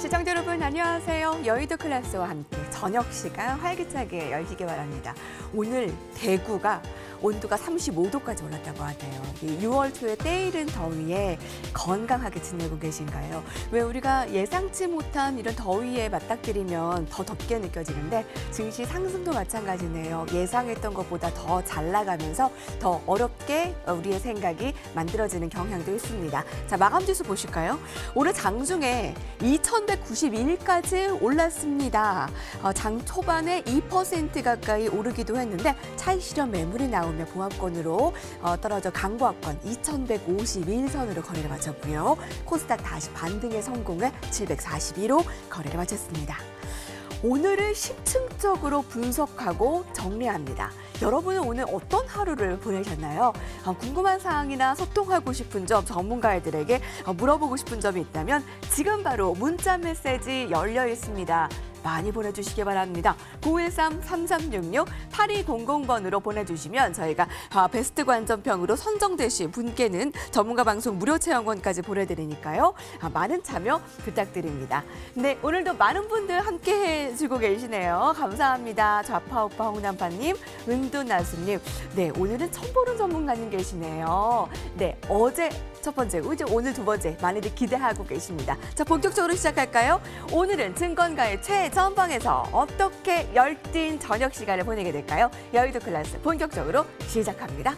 시청자 여러분 안녕하세요. 여의도 클래스와 함께 저녁 시간 활기차게 열시기 바랍니다. 오늘 대구가 온도가 35도까지 올랐다고 하네요. 6월 초에 때이른 더위에 건강하게 지내고 계신가요? 왜 우리가 예상치 못한 이런 더위에 맞닥뜨리면 더 덥게 느껴지는데 증시 상승도 마찬가지네요. 예상했던 것보다 더 잘 나가면서 더 어렵게 우리의 생각이 만들어지는 경향도 있습니다. 자, 마감 지수 보실까요? 오늘 장중에 2191까지 올랐습니다. 장 초반에 2% 가까이 오르기도 했는데 차익 실현 매물이 나오며 보합권으로 떨어져 강보합권 2151선으로 거래를 마쳤고요. 코스닥 다시 반등에 성공해 742로 거래를 마쳤습니다. 오늘을 심층적으로 분석하고 정리합니다. 여러분은 오늘 어떤 하루를 보내셨나요? 궁금한 사항이나 소통하고 싶은 점, 전문가들에게 물어보고 싶은 점이 있다면 지금 바로 문자 메시지 열려 있습니다. 많이 보내주시기 바랍니다. 013-3366-8200번으로 보내주시면 저희가 베스트 관전평으로 선정되신 분께는 전문가 방송 무료 체험권까지 보내드리니까요. 많은 참여 부탁드립니다. 네, 오늘도 많은 분들 함께 해주고 계시네요. 감사합니다. 좌파우파 홍남파님, 은두나수님. 네, 오늘은 처음 보는 전문가님 계시네요. 네, 어제 첫 번째, 이제 오늘 두 번째 많이들 기대하고 계십니다. 자, 본격적으로 시작할까요? 오늘은 증권가의 최전방에서 어떻게 열띤 저녁 시간을 보내게 될까요? 여의도 클래스 본격적으로 시작합니다.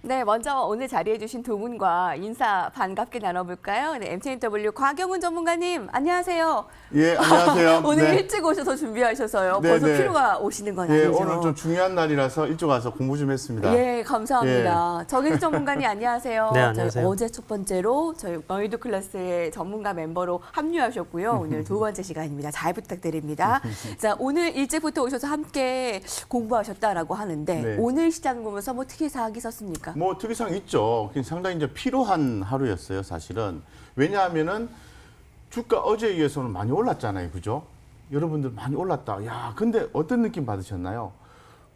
네, 먼저 오늘 자리해 주신 두 분과 인사 반갑게 나눠볼까요? 네, MTNW 곽영훈 전문가님, 안녕하세요. 예, 안녕하세요. 오늘 네. 일찍 오셔서 준비하셔서요. 네, 벌써 네. 피로가 오시는 건 예, 아니죠? 오늘 좀 중요한 날이라서 일찍 와서 공부 좀 했습니다. 예, 감사합니다. 정혜지 전문가님 안녕하세요. 네, 안녕하세요. 저희 어제 첫 번째로 저희 여의도 클래스의 전문가 멤버로 합류하셨고요. 오늘 두 번째 시간입니다. 잘 부탁드립니다. 자, 오늘 일찍부터 오셔서 함께 공부하셨다라고 하는데 네. 오늘 시장 보면서 뭐 특이 사항이 있었습니까? 뭐 특이사항 있죠. 상당히 이제 피로한 하루였어요, 사실은. 왜냐하면은 주가 어제에 의해서는 많이 올랐잖아요, 그죠? 여러분들 많이 올랐다. 야, 근데 어떤 느낌 받으셨나요?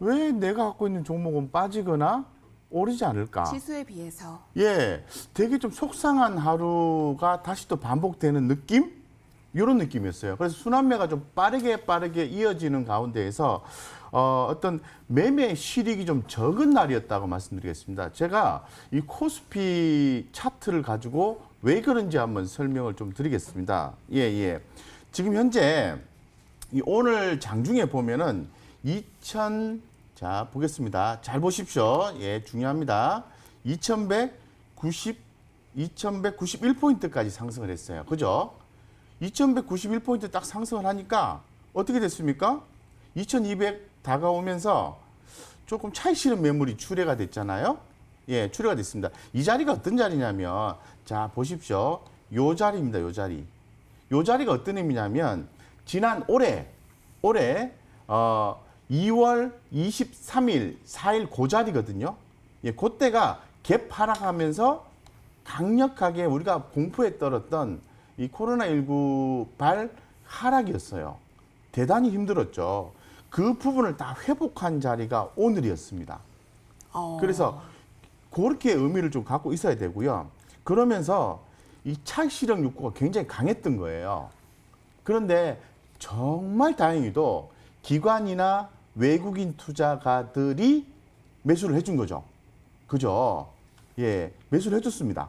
왜 내가 갖고 있는 종목은 빠지거나 오르지 않을까? 지수에 비해서. 예, 되게 좀 속상한 하루가 다시 또 반복되는 느낌? 이런 느낌이었어요. 그래서 순환매가 좀 빠르게 이어지는 가운데에서 어떤 매매 실익이 좀 적은 날이었다고 말씀드리겠습니다. 제가 이 코스피 차트를 가지고 왜 그런지 한번 설명을 좀 드리겠습니다. 예. 지금 현재 이 오늘 장중에 보면은 자, 보겠습니다. 잘 보십시오. 예, 중요합니다. 2191포인트까지 상승을 했어요. 그죠? 2191포인트 딱 상승을 하니까 어떻게 됐습니까? 2200 다가오면서 조금 차익 실현 매물이 출회가 됐잖아요. 예, 출회가 됐습니다. 이 자리가 어떤 자리냐면, 자, 보십시오. 요 자리입니다, 요 자리. 요 자리가 어떤 의미냐면, 지난 올해 2월 23일, 4일 그 자리거든요. 예, 그때가 갭 하락하면서 강력하게 우리가 공포에 떨었던 이 코로나19 발 하락이었어요. 대단히 힘들었죠. 그 부분을 다 회복한 자리가 오늘이었습니다. 그래서 그렇게 의미를 좀 갖고 있어야 되고요. 그러면서 이 차익 실현 욕구가 굉장히 강했던 거예요. 그런데 정말 다행히도 기관이나 외국인 투자가들이 매수를 해준 거죠. 그죠? 예, 매수를 해줬습니다.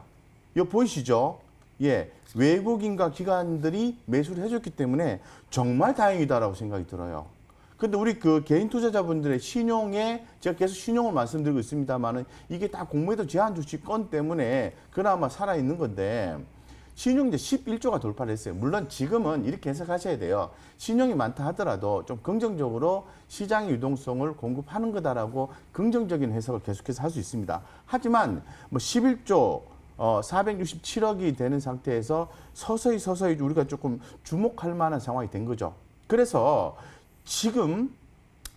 이거 보이시죠? 예, 외국인과 기관들이 매수를 해줬기 때문에 정말 다행이다라고 생각이 들어요. 근데 우리 그 개인 투자자분들의 신용에 제가 계속 신용을 말씀드리고 있습니다만은 이게 다 공모에도 제한 주식권 때문에 그나마 살아있는 건데 신용이 이제 11조가 돌파를 했어요. 물론 지금은 이렇게 해석하셔야 돼요. 신용이 많다 하더라도 좀 긍정적으로 시장의 유동성을 공급하는 거다라고 긍정적인 해석을 계속해서 할 수 있습니다. 하지만 뭐 11조 467억이 되는 상태에서 서서히 우리가 조금 주목할 만한 상황이 된 거죠. 그래서 지금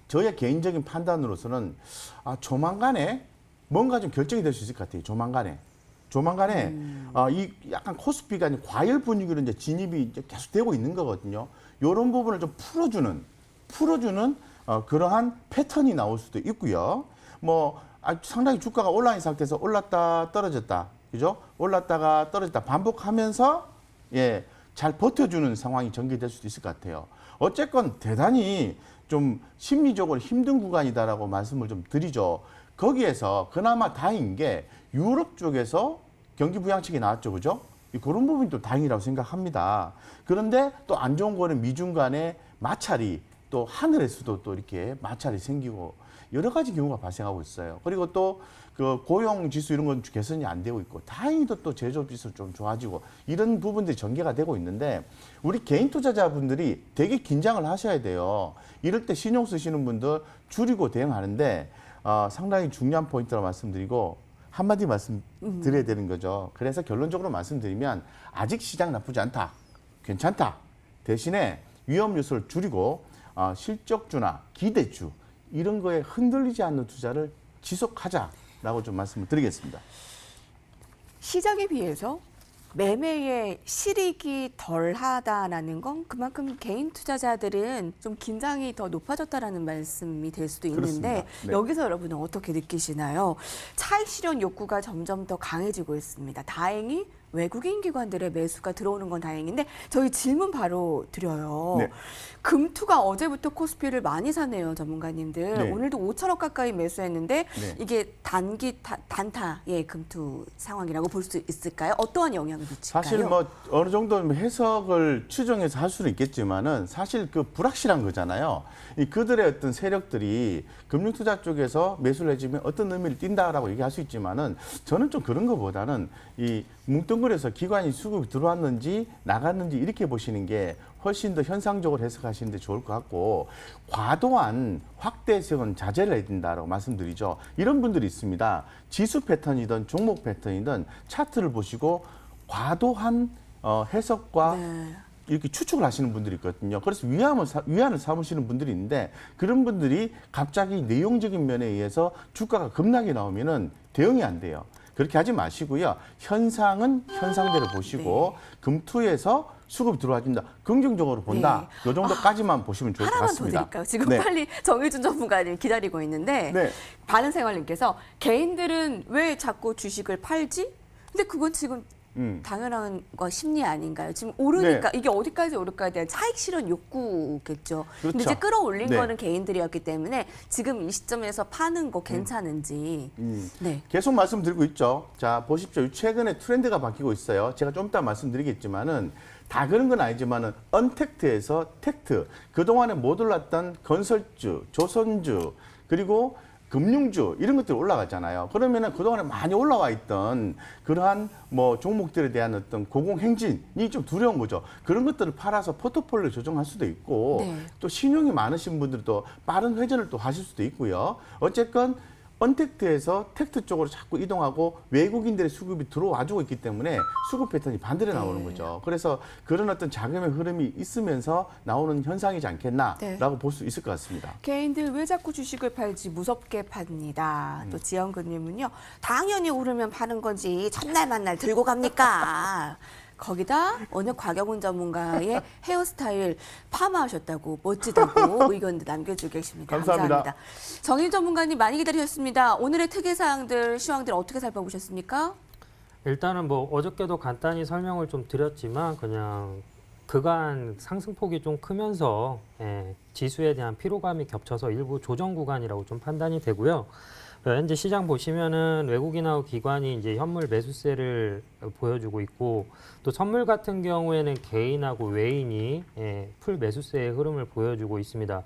저의 개인적인 판단으로서는 조만간에 뭔가 좀 결정이 될 수 있을 것 같아요. 조만간에 이 약간 코스피가 이제 과열 분위기로 이제 진입이 이제 계속 되고 있는 거거든요. 이런 부분을 좀 풀어주는 그러한 패턴이 나올 수도 있고요. 뭐 상당히 주가가 온라인 상태에서 올랐다 떨어졌다, 그죠? 올랐다가 떨어졌다 반복하면서 잘 버텨주는 상황이 전개될 수도 있을 것 같아요. 어쨌건 대단히 좀 심리적으로 힘든 구간이다라고 말씀을 좀 드리죠. 거기에서 그나마 다행인 게 유럽 쪽에서 경기 부양책이 나왔죠, 그죠? 그런 부분이 또 다행이라고 생각합니다. 그런데 또 안 좋은 거는 미중 간의 마찰이 또 하늘에서도 또 이렇게 마찰이 생기고 여러 가지 경우가 발생하고 있어요. 그리고 또 그 고용 지수 이런 건 개선이 안 되고 있고 다행히도 또 제조업 지수 좀 좋아지고 이런 부분들이 전개가 되고 있는데 우리 개인 투자자분들이 되게 긴장을 하셔야 돼요. 이럴 때 신용 쓰시는 분들 줄이고 대응하는데 상당히 중요한 포인트라고 말씀드리고 한마디 말씀드려야 되는 거죠. 그래서 결론적으로 말씀드리면 아직 시장 나쁘지 않다. 괜찮다. 대신에 위험 요소를 줄이고 실적주나 기대주 이런 거에 흔들리지 않는 투자를 지속하자라고 좀 말씀을 드리겠습니다. 시장에 비해서 매매의 실익이 덜하다라는 건 그만큼 개인 투자자들은 좀 긴장이 더 높아졌다라는 말씀이 될 수도 있는데 그렇습니다. 네. 여기서 여러분은 어떻게 느끼시나요? 차익 실현 욕구가 점점 더 강해지고 있습니다. 다행히 외국인 기관들의 매수가 들어오는 건 다행인데 저희 질문 바로 드려요. 네. 금투가 어제부터 코스피를 많이 사네요, 전문가님들. 네. 오늘도 5천억 가까이 매수했는데 네. 이게 단타의 금투 상황이라고 볼 수 있을까요? 어떠한 영향을 미칠까요? 사실 뭐 어느 정도 해석을 추정해서 할 수는 있겠지만은 사실 그 불확실한 거잖아요. 이 그들의 어떤 세력들이 금융투자 쪽에서 매수를 해주면 어떤 의미를 띈다라고 얘기할 수 있지만은 저는 좀 그런 것보다는 이 뭉뚱그려서 기관이 수급이 들어왔는지 나갔는지 이렇게 보시는 게 훨씬 더 현상적으로 해석하시는 데 좋을 것 같고 과도한 확대 해석은 자제를 해야 된다고 말씀드리죠. 이런 분들이 있습니다. 지수 패턴이든 종목 패턴이든 차트를 보시고 과도한 해석과 이렇게 추측을 하시는 분들이 있거든요. 그래서 위안을 삼으시는 분들이 있는데 그런 분들이 갑자기 내용적인 면에 의해서 주가가 급락이 나오면은 대응이 안 돼요. 그렇게 하지 마시고요. 현상은 현상대로 보시고 금투에서 수급이 들어와준다. 긍정적으로 본다. 이 정도까지만 보시면 좋을 것 하나만 같습니다. 더 드릴까요? 지금 네. 빨리 정의준 전문가님 기다리고 있는데 네. 바른생활님께서 개인들은 왜 자꾸 주식을 팔지? 근데 그건 지금 당연한 거 심리 아닌가요? 지금 오르니까 이게 어디까지 오를까에 대한 차익 실현 욕구겠죠. 그렇죠. 근데 이제 끌어올린 네. 거는 개인들이었기 때문에 지금 이 시점에서 파는 거 괜찮은지. 네. 계속 말씀드리고 있죠. 자, 보십시오. 최근에 트렌드가 바뀌고 있어요. 제가 좀 이따 말씀드리겠지만은 다 그런 건 아니지만은 언택트에서 텍트. 그동안에 못 올랐던 건설주, 조선주, 그리고 금융주 이런 것들이 올라갔잖아요. 그러면은 그동안에 많이 올라와 있던 그러한 뭐 종목들에 대한 어떤 고공행진이 좀 두려운 거죠. 그런 것들을 팔아서 포트폴리오 조정할 수도 있고 또 신용이 많으신 분들도 빠른 회전을 또 하실 수도 있고요. 어쨌건 언택트에서 텍트 쪽으로 자꾸 이동하고 외국인들의 수급이 들어와주고 있기 때문에 수급 패턴이 반대로 나오는 거죠. 그래서 그런 어떤 자금의 흐름이 있으면서 나오는 현상이지 않겠나라고 볼 수 있을 것 같습니다. 개인들 왜 자꾸 주식을 팔지 무섭게 팝니다. 또 지영근님은요. 당연히 오르면 파는 건지 첫날 만날 들고 갑니까? 거기다 오늘 곽영훈 전문가의 헤어스타일 파마하셨다고 멋지다고 의견도 남겨주고 계십니다. 감사합니다. 정인 전문가님 많이 기다리셨습니다. 오늘의 특이사항들, 시황들 어떻게 살펴보셨습니까? 일단은 뭐 어저께도 간단히 설명을 좀 드렸지만 그냥 그간 상승폭이 좀 크면서 지수에 대한 피로감이 겹쳐서 일부 조정 구간이라고 좀 판단이 되고요. 현재 시장 보시면은 외국인하고 기관이 이제 현물 매수세를 보여주고 있고 또 선물 같은 경우에는 개인하고 외인이 풀 매수세의 흐름을 보여주고 있습니다.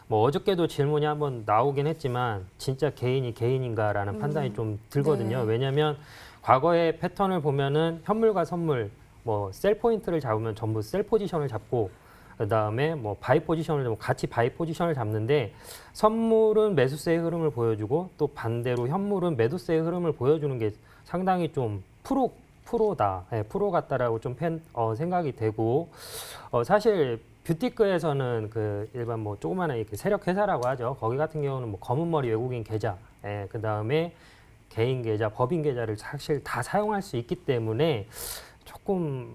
뭐 어저께도 질문이 한번 나오긴 했지만 진짜 개인이 개인인가라는 판단이 좀 들거든요. 왜냐하면 과거의 패턴을 보면은 현물과 선물 뭐 셀 포인트를 잡으면 전부 셀 포지션을 잡고 그다음에 뭐 바이 포지션을 잡고 같이 바이 포지션을 잡는데 선물은 매수세의 흐름을 보여주고 또 반대로 현물은 매도세의 흐름을 보여주는 게 상당히 좀 프로다, 프로 같다라고 좀 생각이 되고 사실 뷰티크에서는 그 일반 뭐 조그마한 이렇게 세력 회사라고 하죠. 거기 같은 경우는 뭐 검은 머리 외국인 계좌, 그 다음에 개인 계좌, 법인 계좌를 사실 다 사용할 수 있기 때문에 조금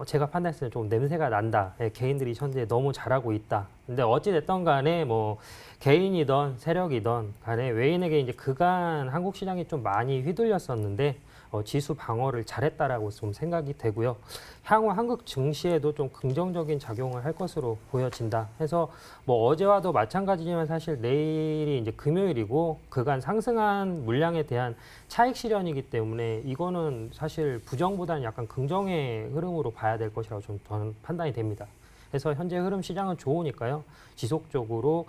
제가 판단했을 때 좀 냄새가 난다. 개인들이 현재 너무 잘하고 있다. 근데 어찌 됐던 간에 뭐 개인이든 세력이든 간에 외인에게 이제 그간 한국 시장이 좀 많이 휘둘렸었는데 지수 방어를 잘했다라고 좀 생각이 되고요. 향후 한국 증시에도 좀 긍정적인 작용을 할 것으로 보여진다. 해서 뭐 어제와도 마찬가지지만 사실 내일이 이제 금요일이고 그간 상승한 물량에 대한 차익 실현이기 때문에 이거는 사실 부정보다는 약간 긍정의 흐름으로 봐야 될 것이라고 좀 저는 판단이 됩니다. 그래서 현재 흐름 시장은 좋으니까요. 지속적으로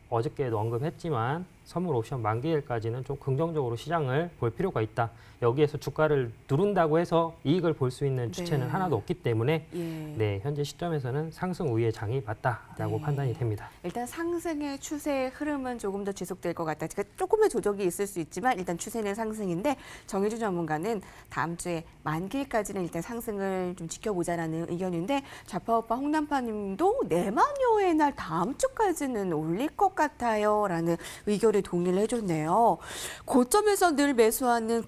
어저께도 언급했지만 선물 옵션 만기일까지는 좀 긍정적으로 시장을 볼 필요가 있다. 여기에서 주가를 누른다고 해서 이익을 볼 수 있는 주체는 네. 하나도 없기 때문에 예. 네, 현재 시점에서는 상승 우위의 장이 맞다라고 네. 판단이 됩니다. 일단 상승의 추세의 흐름은 조금 더 지속될 것 같다. 그러니까 조금의 조정이 있을 수 있지만 일단 추세는 상승인데 정혜주 전문가는 다음 주에 만기일까지는 일단 상승을 좀 지켜보자라는 의견인데 좌파우파 홍남파님도 내만여의 날 다음 주까지는 올릴 것 같아요라는 의견에 동의를 해줬네요. 고점에서 늘 매수하는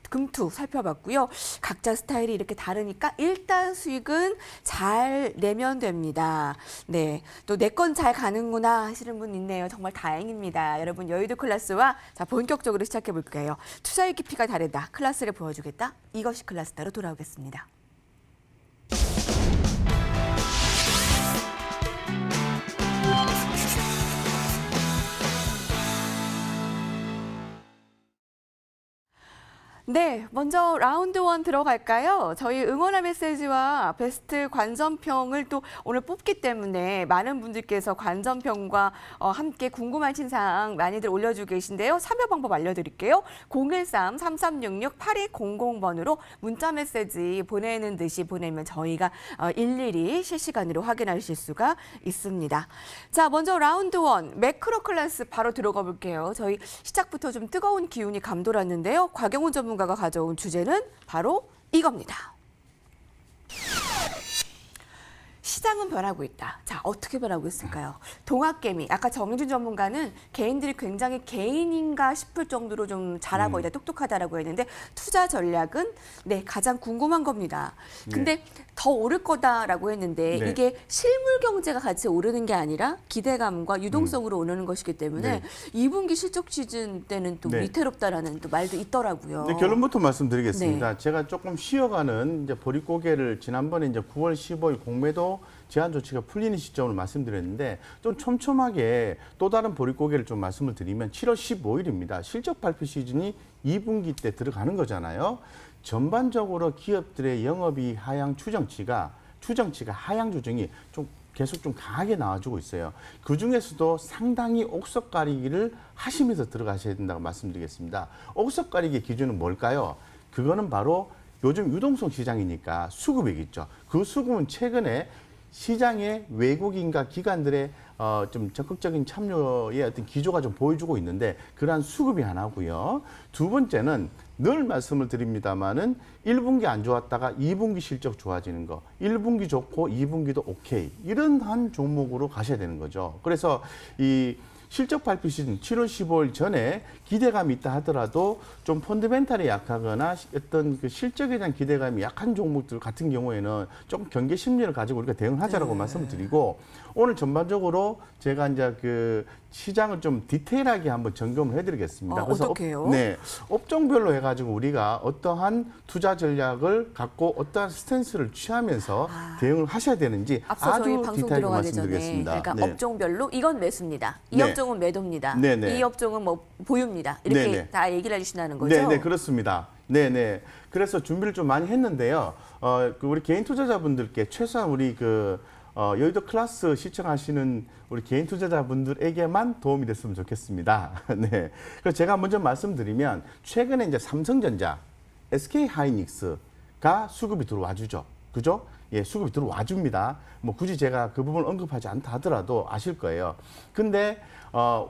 금투 살펴봤고요. 각자 스타일이 이렇게 다르니까 일단 수익은 잘 내면 됩니다. 네, 또 내 건 잘 가는구나 하시는 분 있네요. 정말 다행입니다. 여러분 여의도 클래스와 자 본격적으로 시작해 볼게요. 투자의 깊이가 다르다. 클래스를 보여주겠다. 이것이 클래스다로 돌아오겠습니다. 네, 먼저 라운드 1 들어갈까요? 저희 응원의 메시지와 베스트 관전평을 또 오늘 뽑기 때문에 많은 분들께서 관전평과 함께 궁금한 신사항 많이들 올려주고 계신데요. 참여 방법 알려드릴게요. 013-3366-8200번으로 문자 메시지 보내는 듯이 보내면 저희가 일일이 실시간으로 확인하실 수가 있습니다. 자, 먼저 라운드 1 매크로 클래스 바로 들어가 볼게요. 저희 시작부터 좀 뜨거운 기운이 감돌았는데요. 곽영훈 전문가가 가져온 주제는 바로 이겁니다. 시장은 변하고 있다. 자, 어떻게 변하고 있을까요? 동학개미. 아까 정유준 전문가는 개인들이 굉장히 개인인가 싶을 정도로 좀 잘하고 있다, 똑똑하다라고 했는데 투자 전략은 네, 가장 궁금한 겁니다. 근데 더 오를 거다라고 했는데 네. 이게 실물 경제가 같이 오르는 게 아니라 기대감과 유동성으로 오르는 것이기 때문에 네. 2분기 실적 시즌 때는 또 네. 위태롭다라는 또 말도 있더라고요. 네, 결론부터 말씀드리겠습니다. 네. 제가 조금 쉬어가는 이제 보릿고개를 지난번에 이제 9월 15일 공매도 제한 조치가 풀리는 시점으로 말씀드렸는데 좀 촘촘하게 또 다른 보릿고개를 좀 말씀을 드리면 7월 15일입니다. 실적 발표 시즌이 2분기 때 들어가는 거잖아요. 전반적으로 기업들의 영업이익 하향 추정치가 하향 조정이 좀 계속 좀 강하게 나와주고 있어요. 그중에서도 상당히 옥석 가리기를 하시면서 들어가셔야 된다고 말씀드리겠습니다. 옥석 가리기의 기준은 뭘까요? 그거는 바로 요즘 유동성 시장이니까 수급액 있죠. 그 수급은 최근에 시장의 외국인과 기관들의 좀 적극적인 참여의 어떤 기조가 좀 보여주고 있는데 그러한 수급이 하나고요. 두 번째는 늘 말씀을 드립니다마는 1분기 안 좋았다가 2분기 실적 좋아지는 거, 1분기 좋고 2분기도 오케이 이런 한 종목으로 가셔야 되는 거죠. 그래서 이 실적 발표 시즌 7월 15일 전에 기대감이 있다 하더라도 좀 펀드멘탈이 약하거나 어떤 그 실적에 대한 기대감이 약한 종목들 같은 경우에는 좀 경계 심리를 가지고 우리가 대응하자라고 말씀을 드리고 오늘 전반적으로 제가 이제 그 시장을 좀 디테일하게 한번 점검을 해드리겠습니다. 그래서 어떻게요? 네, 업종별로 해가지고 우리가 어떠한 투자 전략을 갖고 어떠한 스탠스를 취하면서 대응을 하셔야 되는지 앞서 저희 아주 방송 디테일하게 들어가기 전에 말씀드리겠습니다. 그러니까 네. 업종별로 이건 매수입니다. 이 네. 업종은 매도입니다. 네네. 이 업종은 뭐 보유입니다. 이렇게 네네. 다 얘기를 해주신다는 거죠? 네, 네, 그렇습니다. 네, 네. 그래서 준비를 좀 많이 했는데요. 그 우리 개인 투자자분들께 최소한 우리 그 여의도 클래스 시청하시는 우리 개인 투자자분들에게만 도움이 됐으면 좋겠습니다. 네. 그래서 제가 먼저 말씀드리면 최근에 이제 삼성전자, SK 하이닉스가 수급이 들어와 주죠. 그죠? 예, 수급이 들어와 줍니다. 뭐 굳이 제가 그 부분을 언급하지 않다 하더라도 아실 거예요. 근데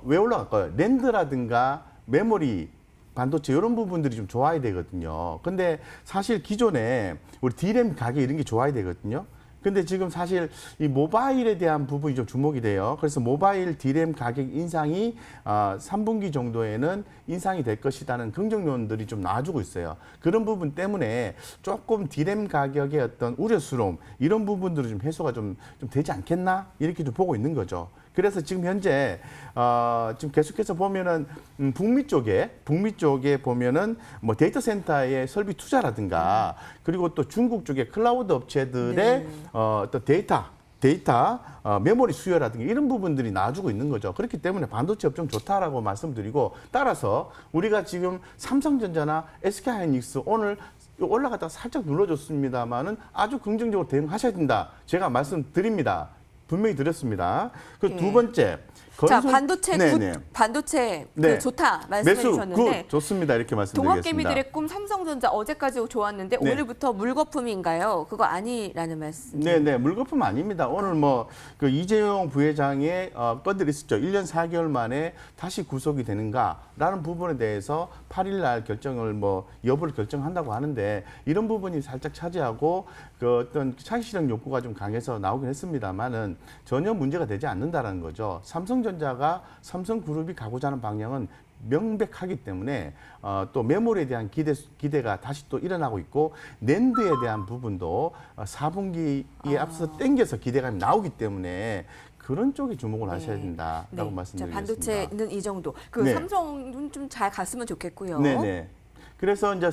왜 올라갈까요? 랜드라든가 메모리 반도체 이런 부분들이 좀 좋아야 되거든요. 근데 사실 기존에 우리 D램 가격 이런 게 좋아야 되거든요. 근데 지금 사실 이 모바일에 대한 부분이 좀 주목이 돼요. 그래서 모바일 D램 가격 인상이 3분기 정도에는 인상이 될 것이라는 긍정론들이 좀 나와주고 있어요. 그런 부분 때문에 조금 D램 가격의 어떤 우려스러움 이런 부분들은 좀 해소가 좀 되지 않겠나 이렇게 좀 보고 있는 거죠. 그래서 지금 현재 지금 계속해서 보면은 북미 쪽에 보면은 뭐 데이터 센터의 설비 투자라든가 그리고 또 중국 쪽의 클라우드 업체들의 어떤 데이터 메모리 수요라든가 이런 부분들이 나와주고 있는 거죠. 그렇기 때문에 반도체 업종 좋다라고 말씀드리고 따라서 우리가 지금 삼성전자나 SK하이닉스 오늘 올라갔다가 살짝 눌러줬습니다만은 아주 긍정적으로 대응하셔야 된다. 제가 말씀드립니다. 분명히 드렸습니다. 그 두 번째. 자, 반도체 네네. 반도체 네. 좋다 말씀해 매수 주셨는데 굿 좋습니다. 이렇게 말씀드리겠습니다. 동학개미들의 꿈 삼성전자 어제까지 좋았는데 네. 오늘부터 물거품인가요? 그거 아니라는 말씀. 네네 물거품 아닙니다. 오늘 뭐 그 이재용 부회장의 건들이 있었죠. 1년 4개월 만에 다시 구속이 되는가라는 부분에 대해서 8일 날 결정을 뭐 여부를 결정한다고 하는데 이런 부분이 살짝 차지하고 그 어떤 차익 실현 욕구가 좀 강해서 나오긴 했습니다만은 전혀 문제가 되지 않는다라는 거죠. 삼성전자가 삼성그룹이 가고자 하는 방향은 명백하기 때문에 또 메모리에 대한 기대가 다시 또 일어나고 있고 낸드에 대한 부분도 4분기에 앞서서 땡겨서 기대감이 나오기 때문에 그런 쪽에 주목을 하셔야 된다라고 네. 말씀드리겠습니다. 반도체는 이 정도. 그 네. 삼성은 좀 잘 갔으면 좋겠고요. 네네. 그래서 이제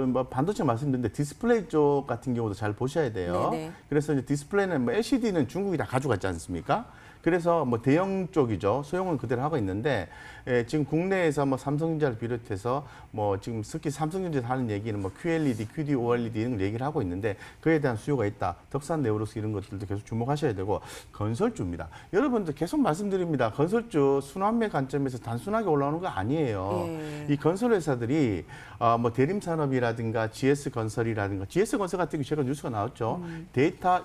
뭐 반도체 말씀드렸는데 디스플레이 쪽 같은 경우도 잘 보셔야 돼요. 네네. 그래서 이제 디스플레이는 뭐 LCD는 중국이 다 가져갔지 않습니까? 그래서 뭐 대형 쪽이죠. 소형은 그대로 하고 있는데 지금 국내에서 뭐 삼성전자를 비롯해서 뭐 지금 특히 삼성전자에서 하는 얘기는 뭐 QLED, QD, OLED 이런 걸 얘기를 하고 있는데 그에 대한 수요가 있다. 덕산 네오로스 이런 것들도 계속 주목하셔야 되고 건설주입니다. 여러분들 계속 말씀드립니다. 건설주 순환매 관점에서 단순하게 올라오는 거 아니에요. 이 건설 회사들이 뭐 대림산업이라든가 GS건설이라든가 GS건설 같은 경우 제가 뉴스가 나왔죠. 데이터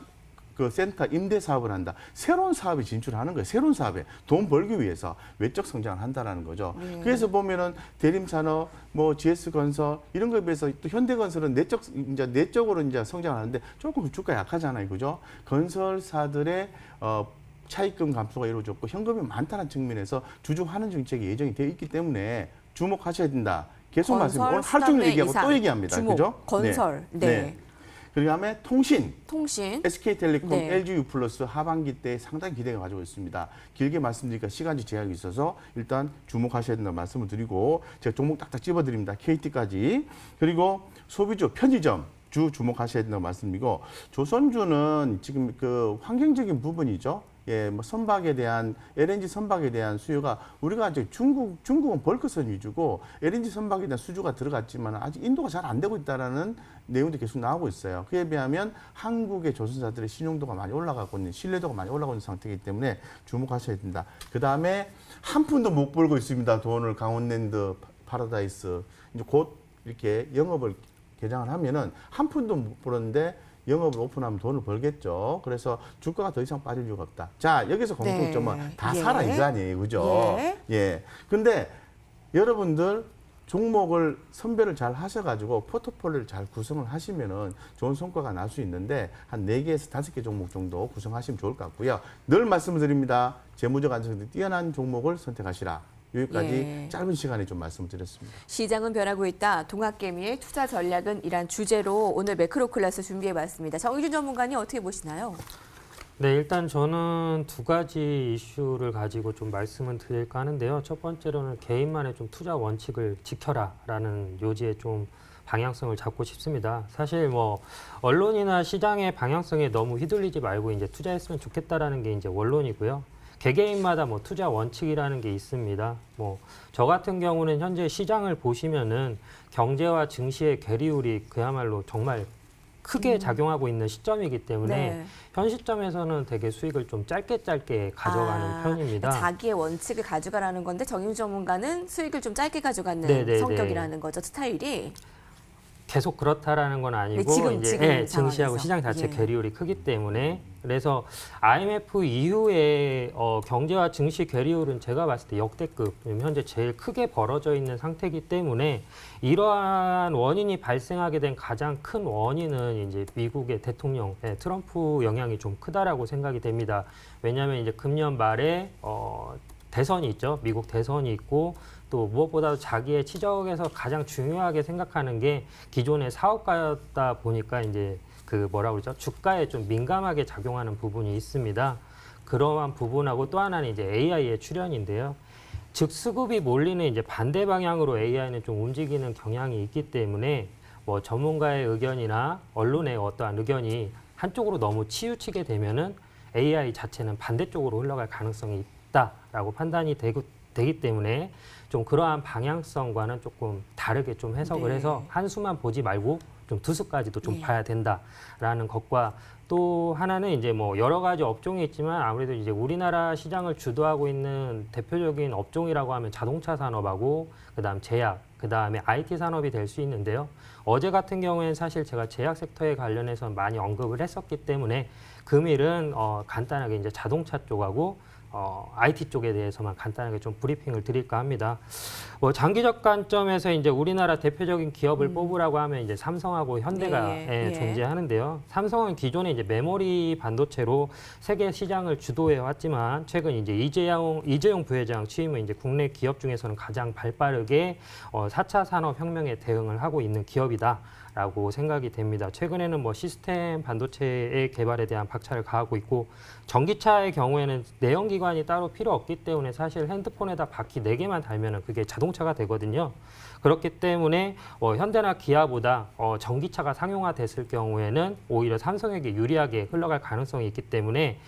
그 센터 임대 사업을 한다. 새로운 사업에 진출하는 거예요. 새로운 사업에 돈 벌기 위해서 외적 성장을 한다라는 거죠. 그래서 보면은 대림산업, 뭐 GS건설 이런 거에 비해서 또 현대건설은 내적으로 이제 성장하는데 조금 주가 약하잖아요, 그죠? 건설사들의 차입금 감소가 이루어졌고 현금이 많다는 측면에서 주주환원 정책이 예정이 되어 있기 때문에 주목하셔야 된다. 계속 말씀드립니다. 오늘 하루 종일 얘기하고 또 얘기합니다, 주목, 그죠? 건설, 네. 그다음에 통신. SK텔레콤, 네. LGU 플러스 하반기 때 상당히 기대가 가지고 있습니다. 길게 말씀드리니까 시간이 제약이 있어서 일단 주목하셔야 된다는 말씀을 드리고 제가 종목 딱딱 집어드립니다. KT까지. 그리고 소비주, 편의점 주 주목하셔야 된다는 말씀이고 조선주는 지금 그 환경적인 부분이죠. 예, 뭐 선박에 대한 LNG 선박에 대한 수요가 우리가 이제 중국은 벌크선 위주고 LNG 선박에 대한 수주가 들어갔지만 아직 인도가 잘 안 되고 있다라는 내용도 계속 나오고 있어요. 그에 비하면 한국의 조선사들의 신용도가 많이 올라가고 있는 신뢰도가 많이 올라가고 있는 상태이기 때문에 주목하셔야 된다. 그 다음에 한 푼도 못 벌고 있습니다. 돈을 강원랜드 파라다이스 이제 곧 이렇게 영업을 개장을 하면은 한 푼도 못 벌었는데. 영업을 오픈하면 돈을 벌겠죠. 그래서 주가가 더 이상 빠질 이유가 없다. 자, 여기서 공통점은 다 살아 이거 아니에요. 그죠? 예. 근데 여러분들 종목을 선별을 잘 하셔가지고 포트폴리오를 잘 구성을 하시면은 좋은 성과가 날 수 있는데 한 4개에서 5개 종목 정도 구성하시면 좋을 것 같고요. 늘 말씀을 드립니다. 재무적 안정성이 뛰어난 종목을 선택하시라. 여기까지 짧은 시간에 좀 말씀드렸습니다. 시장은 변하고 있다. 동학개미의 투자 전략은 이란 주제로 오늘 매크로 클래스 준비해봤습니다. 정의준 전문가님 어떻게 보시나요? 네, 일단 저는 두 가지 이슈를 가지고 좀 말씀을 드릴까 하는데요. 첫 번째로는 개인만의 좀 투자 원칙을 지켜라라는 요지에 좀 방향성을 잡고 싶습니다. 사실 뭐 언론이나 시장의 방향성에 너무 휘둘리지 말고 이제 투자했으면 좋겠다라는 게 이제 원론이고요. 개개인마다 뭐 투자 원칙이라는 게 있습니다. 뭐 저 같은 경우는 현재 시장을 보시면은 경제와 증시의 괴리율이 그야말로 정말 크게 작용하고 있는 시점이기 때문에 현 시점에서는 되게 수익을 좀 짧게 가져가는 편입니다. 자기의 원칙을 가져가라는 건데 정윤 전문가는 수익을 좀 짧게 가져가는 네네네. 성격이라는 거죠, 스타일이. 계속 그렇다라는 건 아니고 지금 이제 증시하고 상황에서. 시장 자체 예. 괴리율이 크기 때문에 그래서 IMF 이후에 경제와 증시 괴리율은 제가 봤을 때 역대급 현재 제일 크게 벌어져 있는 상태이기 때문에 이러한 원인이 발생하게 된 가장 큰 원인은 이제 미국의 대통령 트럼프 영향이 좀 크다라고 생각이 됩니다. 왜냐하면 이제 금년 말에 대선이 있죠. 미국 대선이 있고 또 무엇보다도 자기의 치적에서 가장 중요하게 생각하는 게 기존의 사업가였다 보니까 이제 그 뭐라고 그러죠? 주가에 좀 민감하게 작용하는 부분이 있습니다. 그러한 부분하고 또 하나는 이제 AI의 출현인데요. 즉 수급이 몰리는 이제 반대 방향으로 AI는 좀 움직이는 경향이 있기 때문에 뭐 전문가의 의견이나 언론의 어떠한 의견이 한쪽으로 너무 치우치게 되면은 AI 자체는 반대쪽으로 흘러갈 가능성이 있다라고 판단이 되기 때문에 좀 그러한 방향성과는 조금 다르게 좀 해석을 네. 해서 한 수만 보지 말고 좀 두 수까지도 좀 봐야 된다라는 것과 또 하나는 이제 뭐 여러 가지 업종이 있지만 아무래도 이제 우리나라 시장을 주도하고 있는 대표적인 업종이라고 하면 자동차 산업하고 그다음 제약, 그다음에 IT 산업이 될 수 있는데요. 어제 같은 경우에는 사실 제가 제약 섹터에 관련해서 많이 언급을 했었기 때문에 금일은 간단하게 이제 자동차 쪽하고 IT 쪽에 대해서만 간단하게 좀 브리핑을 드릴까 합니다. 장기적 관점에서 이제 우리나라 대표적인 기업을 뽑으라고 하면 이제 삼성하고 현대가 존재하는데요. 삼성은 기존에 이제 메모리 반도체로 세계 시장을 주도해 왔지만 최근 이제 이재용 부회장 취임 후 이제 국내 기업 중에서는 가장 발빠르게 4차 산업혁명에 대응을 하고 있는 기업이다. 라고 생각이 됩니다. 최근에는 뭐 시스템 반도체의 개발에 대한 박차를 가하고 있고 전기차의 경우에는 내연기관이 따로 필요 없기 때문에 사실 핸드폰에다 바퀴 4개만 달면은 그게 자동차가 되거든요. 그렇기 때문에 현대나 기아보다 전기차가 상용화됐을 경우에는 오히려 삼성에게 유리하게 흘러갈 가능성이 있기 때문에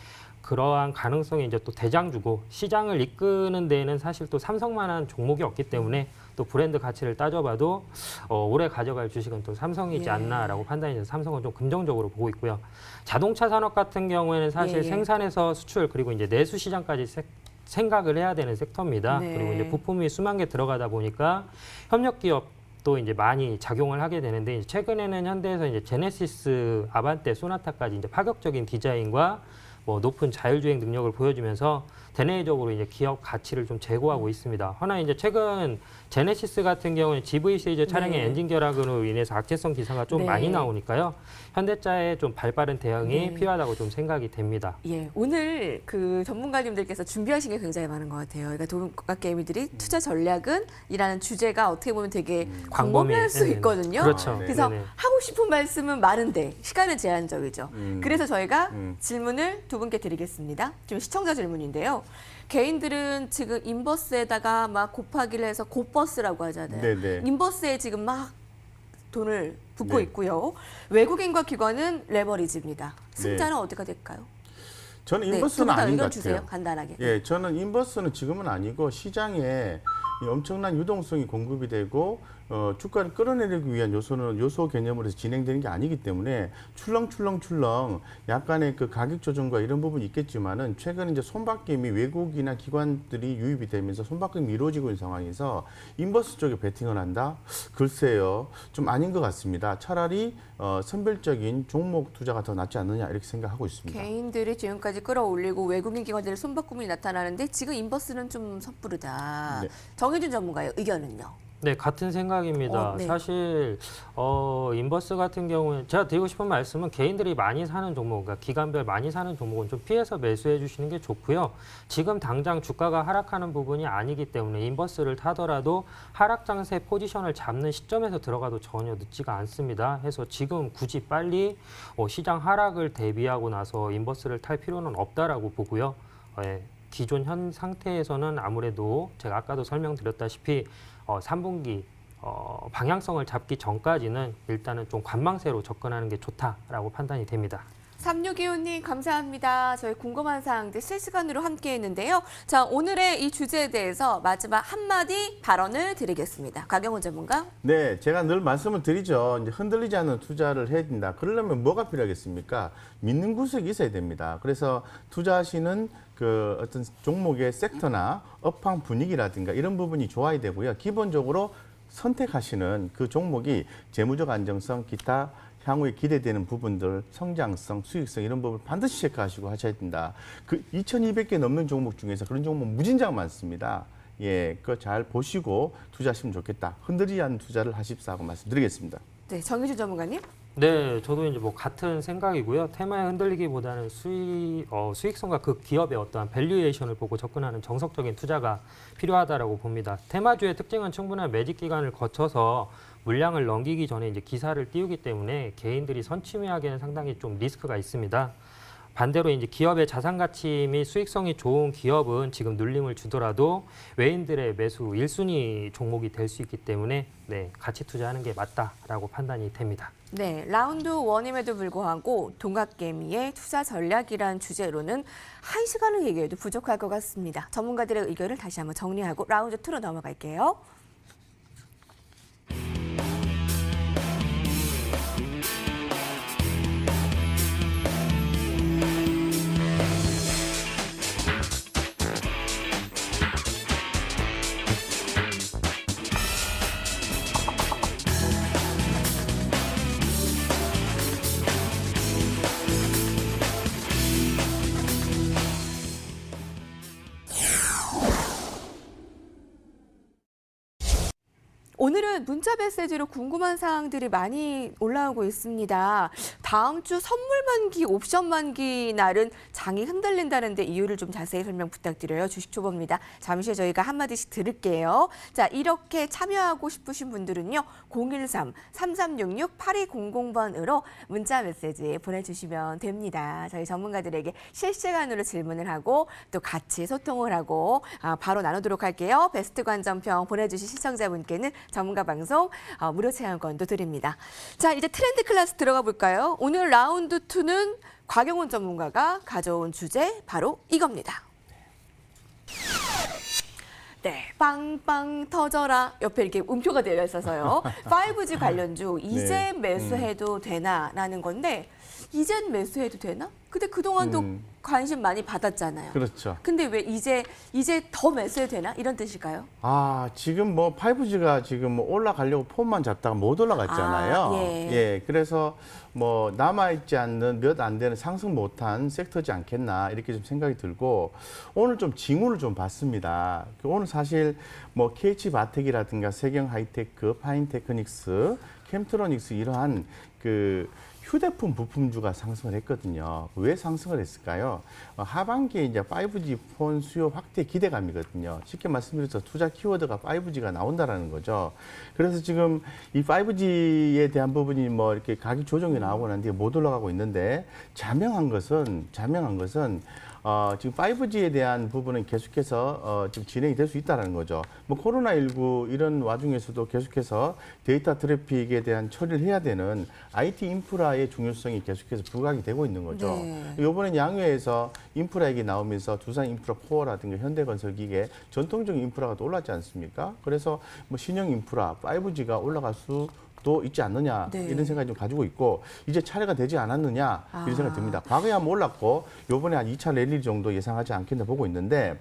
그러한 가능성이 이제 또 대장주고 시장을 이끄는 데에는 사실 또 삼성만한 종목이 없기 때문에 또 브랜드 가치를 따져봐도 올해 가져갈 주식은 또 삼성이지 않나라고 판단이 돼서 삼성은 좀 긍정적으로 보고 있고요. 자동차 산업 같은 경우에는 사실 생산에서 수출 그리고 이제 내수 시장까지 생각을 해야 되는 섹터입니다. 그리고 이제 부품이 수만 개 들어가다 보니까 협력 기업 또 이제 많이 작용을 하게 되는데 최근에는 현대에서 이제 제네시스, 아반떼, 소나타까지 이제 파격적인 디자인과 높은 자율주행 능력을 보여주면서 대내적으로 이제 기업 가치를 좀 제고하고 있습니다. 하나 이제 최근 제네시스 같은 경우는 GV 시리즈 차량의 엔진 결함으로 인해서 악재성 기사가 좀 많이 나오니까요. 현대차의 좀 발빠른 대응이 필요하다고 좀 생각이 됩니다. 예, 오늘 그 전문가님들께서 준비하신 게 굉장히 많은 것 같아요. 그러니까 도움각개미들이 투자 전략은 이라는 주제가 어떻게 보면 되게 광범위할 수 있거든요. 그렇죠. 그래서 하고 싶은 말씀은 많은데 시간은 제한적이죠. 그래서 저희가 질문을 두 분께 드리겠습니다. 지금 시청자 질문인데요. 개인들은 지금 인버스에다가 막 곱하기를 해서 곱버스라고 하잖아요. 네네. 인버스에 지금 막 돈을 붓고 있고요. 외국인과 기관은 레버리지입니다. 승자는 어디가 될까요? 저는 인버스는 아닌 것 같아요. 주세요. 간단하게. 예, 저는 인버스는 지금은 아니고 시장에 엄청난 유동성이 공급이 되고 주가를 끌어내리기 위한 요소 개념으로 진행되는 게 아니기 때문에 출렁출렁 약간의 그 가격 조정과 이런 부분이 있겠지만은 최근 이제 손바뀜이 외국이나 기관들이 유입이 되면서 손바뀜이 이루어지고 있는 상황에서 인버스 쪽에 베팅을 한다? 글쎄요, 좀 아닌 것 같습니다. 차라리 선별적인 종목 투자가 더 낫지 않느냐 이렇게 생각하고 있습니다. 개인들이 지금까지 끌어올리고 외국인 기관들의 손바꿈이 나타나는데 지금 인버스는 좀 섣부르다. 정혜준 전문가의 의견은요? 네, 같은 생각입니다. 사실 인버스 같은 경우는 제가 드리고 싶은 말씀은 개인들이 많이 사는 종목, 그러니까 기관별 많이 사는 종목은 좀 피해서 매수해 주시는 게 좋고요. 지금 당장 주가가 하락하는 부분이 아니기 때문에 인버스를 타더라도 하락 장세 포지션을 잡는 시점에서 들어가도 전혀 늦지가 않습니다. 해서 지금 굳이 빨리 시장 하락을 대비하고 나서 인버스를 탈 필요는 없다라고 보고요. 기존 현 상태에서는 아무래도 제가 아까도 설명드렸다시피 3분기 방향성을 잡기 전까지는 일단은 좀 관망세로 접근하는 게 좋다라고 판단이 됩니다. 3625님 감사합니다. 저희 궁금한 사항들 실시간으로 함께 했는데요. 자, 오늘의 이 주제에 대해서 마지막 한마디 발언을 드리겠습니다. 곽영훈 전문가. 네, 제가 늘 말씀을 드리죠. 이제 흔들리지 않는 투자를 해야 된다. 그러려면 뭐가 필요하겠습니까? 믿는 구석이 있어야 됩니다. 그래서 투자하시는 그 어떤 종목의 섹터나 업황 분위기라든가 이런 부분이 좋아야 되고요. 기본적으로 선택하시는 그 종목이 재무적 안정성, 기타 향후에 기대되는 부분들, 성장성, 수익성 이런 부분을 반드시 체크하시고 하셔야 된다. 그 2,200개 넘는 종목 중에서 그런 종목 무진장 많습니다. 예, 그거 잘 보시고 투자하시면 좋겠다. 흔들리지 않는 투자를 하십사 하고 말씀드리겠습니다. 네, 정의주 전문가님. 네, 저도 이제 뭐 같은 생각이고요. 테마에 흔들리기보다는 수익성과 그 기업의 어떠한 밸류에이션을 보고 접근하는 정석적인 투자가 필요하다라고 봅니다. 테마주의 특징은 충분한 매집 기간을 거쳐서 물량을 넘기기 전에 이제 기사를 띄우기 때문에 개인들이 선취매하기에는 상당히 좀 리스크가 있습니다. 반대로 이제 기업의 자산 가치 및 수익성이 좋은 기업은 지금 눌림을 주더라도 외인들의 매수 1순위 종목이 될 수 있기 때문에 네, 같이 투자하는 게 맞다라고 판단이 됩니다. 네, 라운드 1임에도 불구하고 동학개미의 투자 전략이란 주제로는 1시간을 얘기해도 부족할 것 같습니다. 전문가들의 의견을 다시 한번 정리하고 라운드 2로 넘어갈게요. 오늘은 문자 메시지로 궁금한 사항들이 많이 올라오고 있습니다. 다음 주 선물 만기, 옵션 만기 날은 장이 흔들린다는데 이유를 좀 자세히 설명 부탁드려요. 주식초보입니다. 잠시 후에 저희가 한마디씩 들을게요. 자, 이렇게 참여하고 싶으신 분들은요. 013-3366-8200번으로 문자 메시지 보내주시면 됩니다. 저희 전문가들에게 실시간으로 질문을 하고 또 같이 소통을 하고 바로 나누도록 할게요. 베스트 관점평 보내주신 시청자분께는 전문가 방송 무료 체험권도 드립니다. 자, 이제 트렌드 클래스 들어가 볼까요? 오늘 라운드 2는 곽영훈 전문가가 가져온 주제 바로 이겁니다. 네, 빵빵 터져라. 옆에 이렇게 음표가 되어 있어서요. 5G 관련주 이제 매수해도 되나라는 건데 이젠 매수해도 되나? 근데 그동안도 관심 많이 받았잖아요. 그렇죠. 근데 왜 이제 더 매수해도 되나? 이런 뜻일까요? 아, 지금 뭐 5G가 지금 뭐 올라가려고 폼만 잡다가 못 올라갔잖아요. 예, 그래서 뭐 남아있지 않는 몇 안 되는 상승 못한 섹터지 않겠나 이렇게 좀 생각이 들고 오늘 좀 징후를 좀 봤습니다. 오늘 사실 뭐 KH바텍이라든가 세경하이테크, 파인테크닉스, 캠트로닉스 이러한 그 휴대폰 부품주가 상승을 했거든요. 왜 상승을 했을까요? 하반기에 이제 5G 폰 수요 확대 기대감이거든요. 쉽게 말씀드려서 투자 키워드가 5G가 나온다라는 거죠. 그래서 지금 이 5G에 대한 부분이 뭐 이렇게 가격 조정이 나오고 난 뒤에 못 올라가고 있는데 자명한 것은 지금 5G에 대한 부분은 계속해서 지금 진행이 될 수 있다는 거죠. 뭐 코로나19 이런 와중에서도 계속해서 데이터 트래픽에 대한 처리를 해야 되는 IT 인프라의 중요성이 계속해서 부각이 되고 있는 거죠. 네. 이번엔 양회에서 인프라 얘기 나오면서 두산 인프라 코어라든가 현대건설 기계 전통적인 인프라가 또 올랐지 않습니까? 그래서 뭐 신형 인프라 5G가 올라갈 수도 있지 않느냐 이런 생각이 좀 가지고 있고 이제 차례가 되지 않았느냐 이런 생각이 듭니다. 과거에 한번 올랐고 요번에 한 2차 랠리 정도 예상하지 않겠나 보고 있는데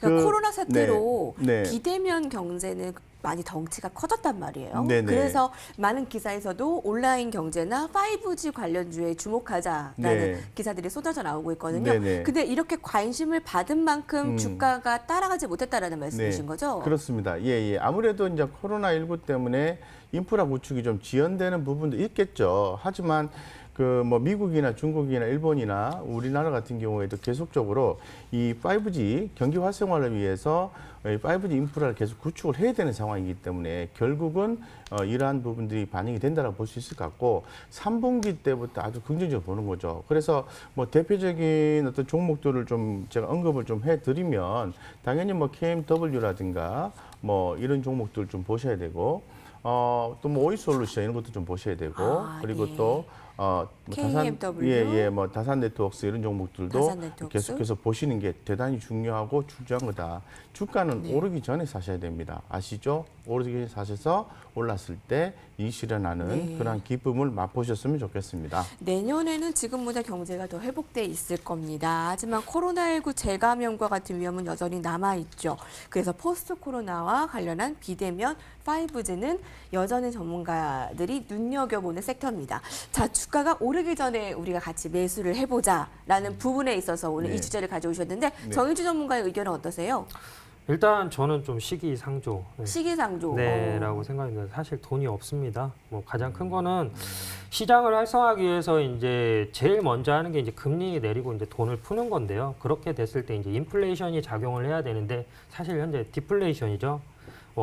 그러니까 코로나 사태로 네. 비대면 경제는 많이 덩치가 커졌단 말이에요. 네네. 그래서 많은 기사에서도 온라인 경제나 5G 관련주에 주목하자라는 네. 기사들이 쏟아져 나오고 있거든요. 네네. 근데 이렇게 관심을 받은 만큼 주가가 따라가지 못했다라는 말씀이신 거죠? 그렇습니다. 예. 아무래도 이제 코로나19 때문에 인프라 구축이 좀 지연되는 부분도 있겠죠. 하지만 그 뭐 미국이나 중국이나 일본이나 우리나라 같은 경우에도 계속적으로 이 5G 경기 활성화를 위해서 5G 인프라를 계속 구축을 해야 되는 상황이기 때문에 결국은 이러한 부분들이 반영이 된다고 볼 수 있을 것 같고 3분기 때부터 아주 긍정적으로 보는 거죠. 그래서 뭐 대표적인 어떤 종목들을 좀 제가 언급을 좀 해드리면 당연히 뭐 KMW라든가 뭐 이런 종목들 좀 보셔야 되고 또 뭐 오이솔루션 이런 것도 좀 보셔야 되고 그리고 또 뭐 KMW, 뭐 다산 네트워크스 이런 종목들도 다산 네트워크스? 계속해서 보시는 게 대단히 중요하고 중요한 거다. 주가는 오르기 전에 사셔야 됩니다. 아시죠? 오르기 전에 사셔서 올랐을 때 실현하는 네. 그런 기쁨을 맛보셨으면 좋겠습니다. 내년에는 지금보다 경제가 더 회복돼 있을 겁니다. 하지만 코로나19 재감염과 같은 위험은 여전히 남아있죠. 그래서 포스트 코로나와 관련한 비대면 5G는 여전히 전문가들이 눈여겨보는 섹터입니다. 자, 주가가 오르기 전에 우리가 같이 매수를 해보자라는 부분에 있어서 오늘 네. 이 주제를 가져오셨는데 네. 정의주 전문가의 의견은 어떠세요? 일단 저는 좀 시기상조. 네. 시기상조. 네라고 생각합니다. 사실 돈이 없습니다. 뭐 가장 큰 거는 시장을 활성화하기 위해서 이제 제일 먼저 하는 게 이제 금리 내리고 이제 돈을 푸는 건데요. 그렇게 됐을 때 이제 인플레이션이 작용을 해야 되는데 사실 현재 디플레이션이죠.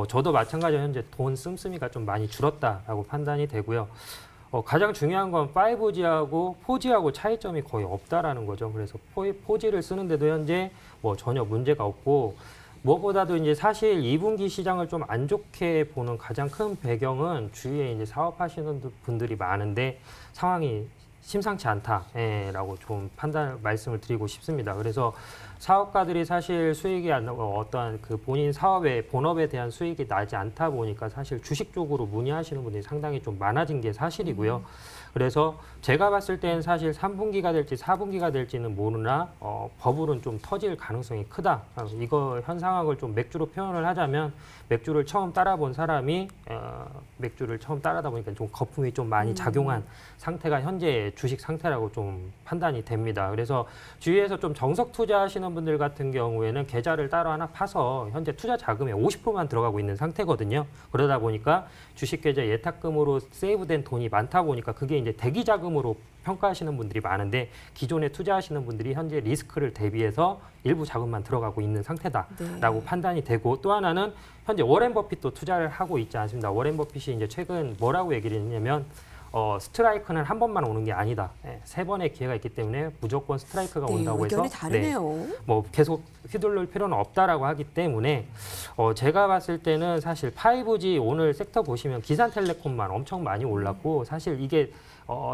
저도 마찬가지로 현재 돈 씀씀이가 좀 많이 줄었다라고 판단이 되고요. 가장 중요한 건 5G하고 4G하고 차이점이 거의 없다라는 거죠. 그래서 4G를 쓰는데도 현재 뭐 전혀 문제가 없고 무엇보다도 이제 사실 2분기 시장을 좀 안 좋게 보는 가장 큰 배경은 주위에 이제 사업하시는 분들이 많은데 상황이 심상치 않다라고 좀 말씀을 드리고 싶습니다. 그래서 사업가들이 사실 수익이 어떠한 그 본인 사업의 본업에 대한 수익이 나지 않다 보니까 사실 주식 쪽으로 문의하시는 분들이 상당히 좀 많아진 게 사실이고요. 그래서 제가 봤을 때는 사실 3분기가 될지 4분기가 될지는 모르나 버블은 좀 터질 가능성이 크다. 이거 현상학을 좀 맥주로 표현을 하자면 맥주를 처음 따라본 사람이 맥주를 처음 따라다 보니까 좀 거품이 좀 많이 작용한 상태가 현재 주식 상태라고 좀 판단이 됩니다. 그래서 주위에서 좀 정석 투자하시는 분들 같은 경우에는 계좌를 따로 하나 파서 현재 투자 자금의 50%만 들어가고 있는 상태거든요. 그러다 보니까 주식 계좌 예탁금으로 세이브된 돈이 많다 보니까 그게 이제 대기 자금으로 평가하시는 분들이 많은데 기존에 투자하시는 분들이 현재 리스크를 대비해서 일부 자금만 들어가고 있는 상태다라고 네. 판단이 되고 또 하나는 현재 워렌 버핏도 투자를 하고 있지 않습니다. 워렌 버핏이 이제 최근 뭐라고 얘기를 했냐면 스트라이크는 한 번만 오는 게 아니다. 세 번의 기회가 있기 때문에 무조건 스트라이크가 네, 온다고 해서 의견이 다르네요. 뭐 계속 휘둘릴 필요는 없다라고 하기 때문에 제가 봤을 때는 사실 5G 오늘 섹터 보시면 기산텔레콤만 엄청 많이 올랐고 사실 이게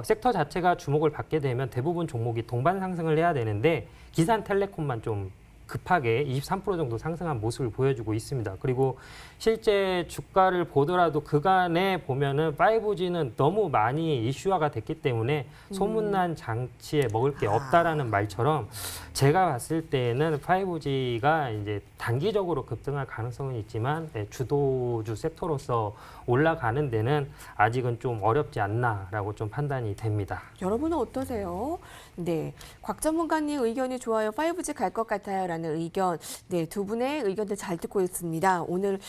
섹터 자체가 주목을 받게 되면 대부분 종목이 동반 상승을 해야 되는데 기산텔레콤만 좀 급하게 23% 정도 상승한 모습을 보여주고 있습니다. 그리고 실제 주가를 보더라도 그간에 보면은 5G는 너무 많이 이슈화가 됐기 때문에 소문난 장치에 먹을 게 없다라는 말처럼 제가 봤을 때는 5G가 이제 단기적으로 급등할 가능성은 있지만 주도주 섹터로서 올라가는 데는 아직은 좀 어렵지 않나라고 좀 판단이 됩니다. 여러분은 어떠세요? 네, 곽 전문가님 의견이 좋아요. 5G 갈 것 같아요라는 의견. 네, 두 분의 의견들 잘 듣고 있습니다. 오늘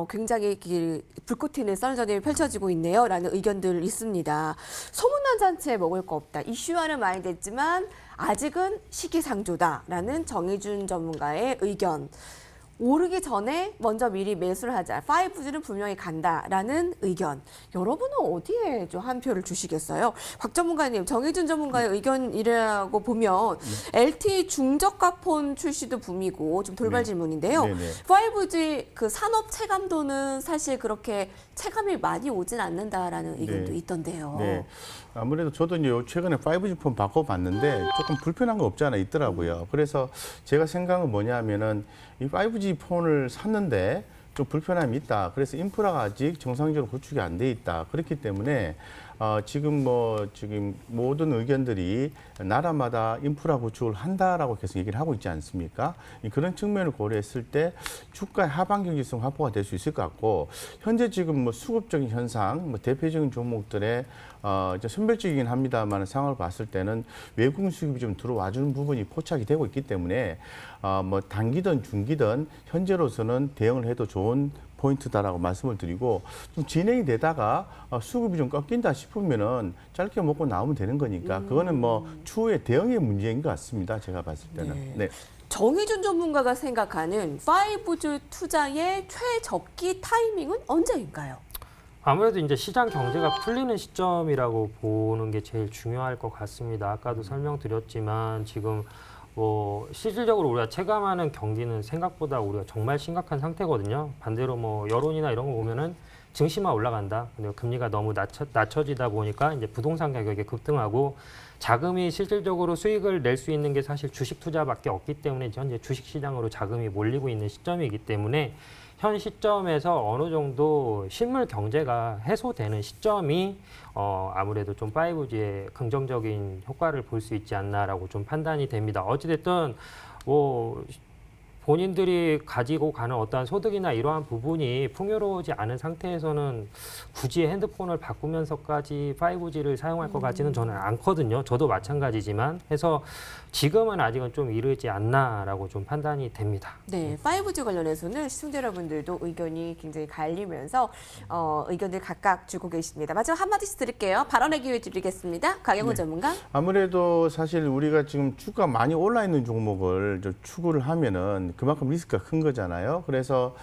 굉장히 불꽃 튀는 썰전이 펼쳐지고 있네요라는 의견들 있습니다. 소문난 잔치에 먹을 거 없다. 이슈화는 많이 됐지만 아직은 시기상조다라는 정의준 전문가의 의견. 오르기 전에 먼저 미리 매수를 하자. 5G는 분명히 간다라는 의견. 여러분은 어디에 좀 한 표를 주시겠어요? 곽 전문가님, 정의준 전문가의 의견이라고 보면 LTE 중저가폰 출시도 붐이고 좀 돌발 네. 질문인데요. 네네. 5G 그 산업 체감도는 사실 그렇게 체감이 많이 오진 않는다라는 의견도 네. 있던데요. 네. 아무래도 저도 이제 최근에 5G 폰 바꿔봤는데 조금 불편한 거 없지 않아 있더라고요. 그래서 제가 생각은 뭐냐면은 이 5G 폰을 샀는데 좀 불편함이 있다. 그래서 인프라가 아직 정상적으로 구축이 안 돼 있다. 그렇기 때문에 지금 모든 의견들이 나라마다 인프라 구축을 한다라고 계속 얘기를 하고 있지 않습니까? 그런 측면을 고려했을 때 주가의 하방 경제성 확보가 될 수 있을 것 같고 현재 지금 뭐 수급적인 현상, 대표적인 종목들의 이제 선별적이긴 합니다만 상황을 봤을 때는 외국 수급이 좀 들어와주는 부분이 포착이 되고 있기 때문에 뭐 단기든 중기든 현재로서는 대응을 해도 좋은 포인트다라고 말씀을 드리고 좀 진행이 되다가 수급이 좀 꺾인다 싶으면은 짧게 먹고 나오면 되는 거니까 그거는 뭐 추후에 대응의 문제인 것 같습니다. 제가 봤을 때는. 네. 네. 정의준 전문가가 생각하는 5G 투자의 최적기 타이밍은 언제인가요? 아무래도 이제 시장 경제가 풀리는 시점이라고 보는 게 제일 중요할 것 같습니다. 아까도 설명드렸지만 지금 뭐 실질적으로 우리가 체감하는 경기는 생각보다 우리가 정말 심각한 상태거든요. 반대로 뭐 여론이나 이런 거 보면은 증시만 올라간다. 근데 금리가 너무 낮춰지다 보니까 이제 부동산 가격이 급등하고 자금이 실질적으로 수익을 낼 수 있는 게 사실 주식 투자밖에 없기 때문에 현재 주식 시장으로 자금이 몰리고 있는 시점이기 때문에 현 시점에서 어느 정도 실물 경제가 해소되는 시점이 아무래도 좀 5G의 긍정적인 효과를 볼 수 있지 않나라고 좀 판단이 됩니다. 어찌됐든 뭐 본인들이 가지고 가는 어떠한 소득이나 이러한 부분이 풍요로우지 않은 상태에서는 굳이 핸드폰을 바꾸면서까지 5G를 사용할 것 같지는 저는 않거든요. 저도 마찬가지지만 해서 지금은 아직은 좀 이르지 않나라고 좀 판단이 됩니다. 네, 5G 관련해서는 시청자 여러분들도 의견이 굉장히 갈리면서 의견을 각각 주고 계십니다. 마지막 한마디씩 드릴게요. 발언의 기회 드리겠습니다. 강영훈 전문가. 아무래도 사실 우리가 지금 주가 많이 올라 있는 종목을 좀 추구를 하면은 그만큼 리스크가 큰 거잖아요. 그래서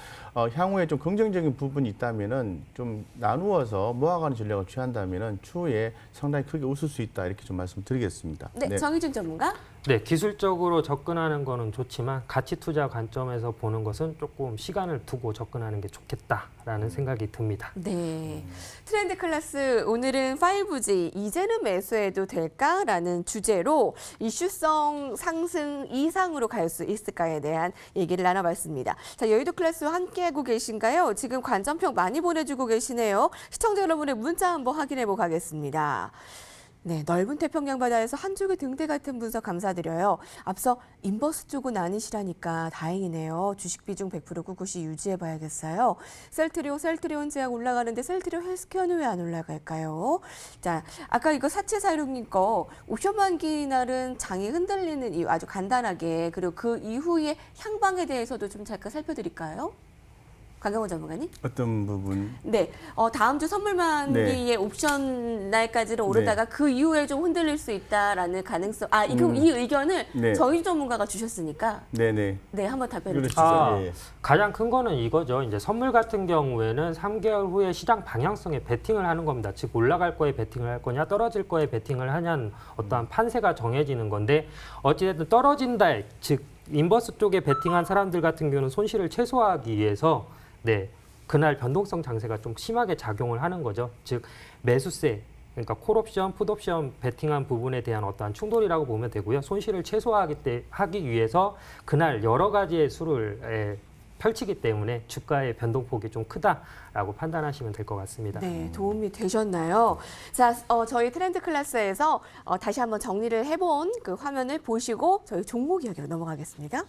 향후에 좀 긍정적인 부분이 있다면은 좀 나누어서 모아가는 전략을 취한다면은 추후에 상당히 크게 웃을 수 있다 이렇게 좀 말씀드리겠습니다. 네, 정희준 전문가. 네, 기술적으로 접근하는 거는 좋지만 가치 투자 관점에서 보는 것은 조금 시간을 두고 접근하는 게 좋겠다라는 생각이 듭니다. 네, 트렌드 클래스 오늘은 5G 이제는 매수해도 될까라는 주제로 이슈성 상승 이상으로 갈 수 있을까에 대한 얘기를 나눠봤습니다. 자, 여의도 클래스와 함께하고 계신가요? 지금 관전평 많이 보내주고 계시네요. 시청자 여러분의 문자 한번 확인해보고 가겠습니다. 네, 넓은 태평양 바다에서 한 줄기 등대 같은 분석 감사드려요. 앞서 인버스 쪽은 아니시라니까 다행이네요. 주식 비중 100% 꿋꿋이 유지해봐야겠어요. 셀트리온 제약 올라가는데 셀트리온 헬스케어는 왜 안 올라갈까요? 자, 아까 이거 4746님 거 옵션 만기 날은 장이 흔들리는 이유 아주 간단하게 그리고 그 이후의 향방에 대해서도 좀 잠깐 살펴드릴까요? 강경원 전문가님? 어떤 부분? 네, 다음 주 선물 만기의 옵션 날까지는 오르다가 그 이후에 좀 흔들릴 수 있다라는 가능성. 이 의견을 저희 전문가가 주셨으니까. 네, 한번 답변을 주시죠. 가장 큰 거는 이거죠. 이제 선물 같은 경우에는 3개월 후에 시장 방향성에 베팅을 하는 겁니다. 즉 올라갈 거에 베팅을 할 거냐, 떨어질 거에 베팅을 하냐는 어떠한 판세가 정해지는 건데 어찌됐든 떨어진다, 즉 인버스 쪽에 베팅한 사람들 같은 경우는 손실을 최소화하기 위해서 그날 변동성 장세가 좀 심하게 작용을 하는 거죠. 즉 매수세, 그러니까 콜옵션, 풋옵션 베팅한 부분에 대한 어떠한 충돌이라고 보면 되고요. 손실을 최소화하기 위해서 그날 여러 가지의 수를 펼치기 때문에 주가의 변동폭이 좀 크다라고 판단하시면 될 것 같습니다. 네, 도움이 되셨나요? 자, 저희 트렌드 클래스에서 다시 한번 정리를 해본 그 화면을 보시고 저희 종목 이야기로 넘어가겠습니다.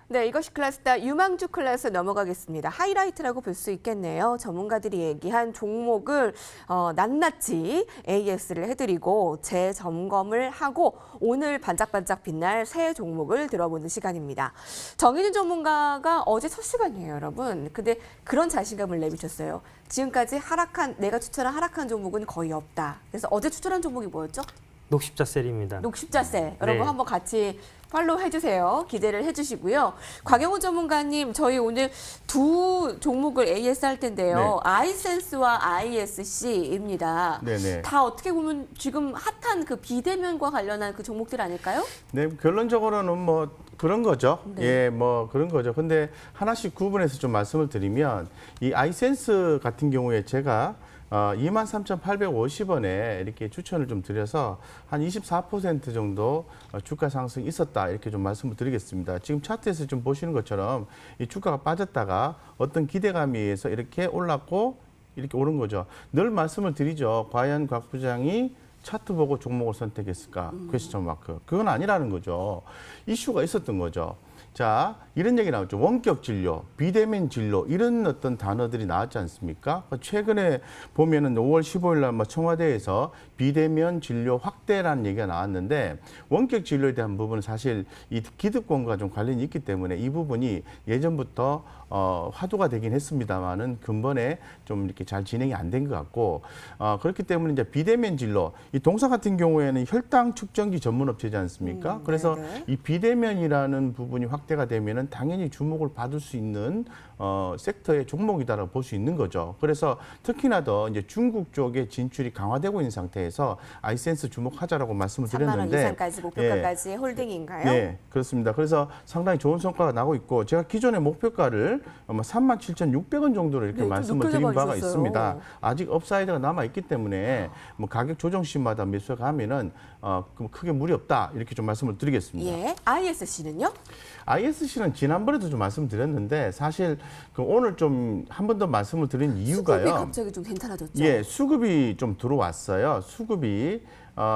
네, 이것이 클래스다 유망주 클래스 넘어가겠습니다. 하이라이트라고 볼 수 있겠네요. 전문가들이 얘기한 종목을 낱낱이 AS를 해드리고 재점검을 하고 오늘 반짝반짝 빛날 새 종목을 들어보는 시간입니다. 정희준 전문가가 어제 첫 시간이에요, 여러분. 근데 그런 자신감을 내비쳤어요. 지금까지 내가 추천한 하락한 종목은 거의 없다. 그래서 어제 추천한 종목이 뭐였죠? 녹십자셀입니다. 녹십자셀. 여러분 한번 같이 팔로우 해주세요. 기대를 해주시고요. 곽영훈 전문가님, 저희 오늘 두 종목을 AS 할 텐데요. 아이센스와 ISC입니다. 다 어떻게 보면 지금 핫한 그 비대면과 관련한 그 종목들 아닐까요? 네, 결론적으로는 뭐 그런 거죠. 뭐 그런 거죠. 근데 하나씩 구분해서 좀 말씀을 드리면 이 아이센스 같은 경우에 제가 23,850원에 이렇게 추천을 좀 드려서 한 24% 정도 주가 상승이 있었다 이렇게 좀 말씀을 드리겠습니다. 지금 차트에서 좀 보시는 것처럼 이 주가가 빠졌다가 어떤 기대감에 의해서 이렇게 올랐고 이렇게 오른 거죠. 늘 말씀을 드리죠. 과연 곽 부장이 차트 보고 종목을 선택했을까? 퀘스천 마크. 그건 아니라는 거죠. 이슈가 있었던 거죠. 자, 이런 얘기 나왔죠. 원격 진료, 비대면 진료 이런 어떤 단어들이 나왔지 않습니까? 최근에 보면은 5월 15일 날 청와대에서 비대면 진료 확대라는 얘기가 나왔는데 원격 진료에 대한 부분은 사실 이 기득권과 좀 관련이 있기 때문에 이 부분이 예전부터 화두가 되긴 했습니다만은 근본에 좀 이렇게 잘 진행이 안 된 것 같고 그렇기 때문에 이제 비대면 진료 이 동사 같은 경우에는 혈당 측정기 전문 업체지 않습니까? 그래서 네네. 이 비대면이라는 부분이 확대가 되면은 당연히 주목을 받을 수 있는 섹터의 종목이다라고 볼 수 있는 거죠. 그래서 특히나 더 이제 중국 쪽에 진출이 강화되고 있는 상태에서 아이센스 주목하자라고 말씀을 3만 원 드렸는데 이상까지 목표가까지 홀딩인가요? 네, 그렇습니다. 그래서 상당히 좋은 성과가 나고 있고 제가 기존의 목표가를 아마 37,600원 정도로 이렇게 네, 좀 말씀을 높게 드린 바가 잡아주셨어요. 있습니다. 아직 업사이드가 남아 있기 때문에 뭐 가격 조정 시마다 매수가 하면은 그럼 크게 무리 없다 이렇게 좀 말씀을 드리겠습니다. 예. ISC는요? ISC는 지난번에도 좀 말씀드렸는데 사실 오늘 좀 한 번 더 말씀을 드린 이유가요. 수급이 갑자기 좀 괜찮아졌죠? 예, 수급이 좀 들어왔어요. 수급이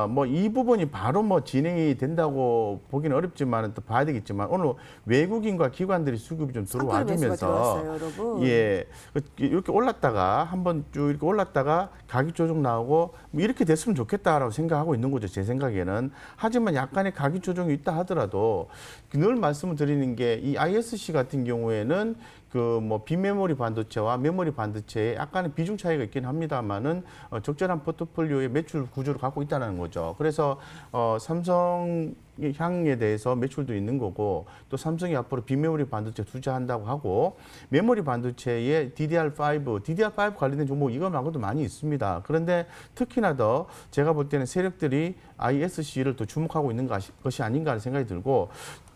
뭐 이 부분이 바로 뭐 진행이 된다고 보기는 어렵지만 또 봐야 되겠지만 오늘 외국인과 기관들이 수급이 좀 상가를 매수가 들어와주면서 들어왔어요, 여러분. 예 이렇게 올랐다가 한번 쭉 이렇게 올랐다가 가격 조정 나오고 뭐 이렇게 됐으면 좋겠다라고 생각하고 있는 거죠, 제 생각에는. 하지만 약간의 가격 조정이 있다 하더라도 늘 말씀을 드리는 게 이 ISC 같은 경우에는 그 뭐 비메모리 반도체와 메모리 반도체에 약간의 비중 차이가 있긴 합니다만은 적절한 포트폴리오의 매출 구조를 갖고 있다는 거죠. 그래서 삼성 향에 대해서 매출도 있는 거고 또 삼성이 앞으로 비메모리 반도체 투자한다고 하고 메모리 반도체에 DDR5 관련된 종목 이거 말고도 많이 있습니다. 그런데 특히나 더 제가 볼 때는 세력들이 ISC를 더 주목하고 있는 것이 아닌가 하는 생각이 들고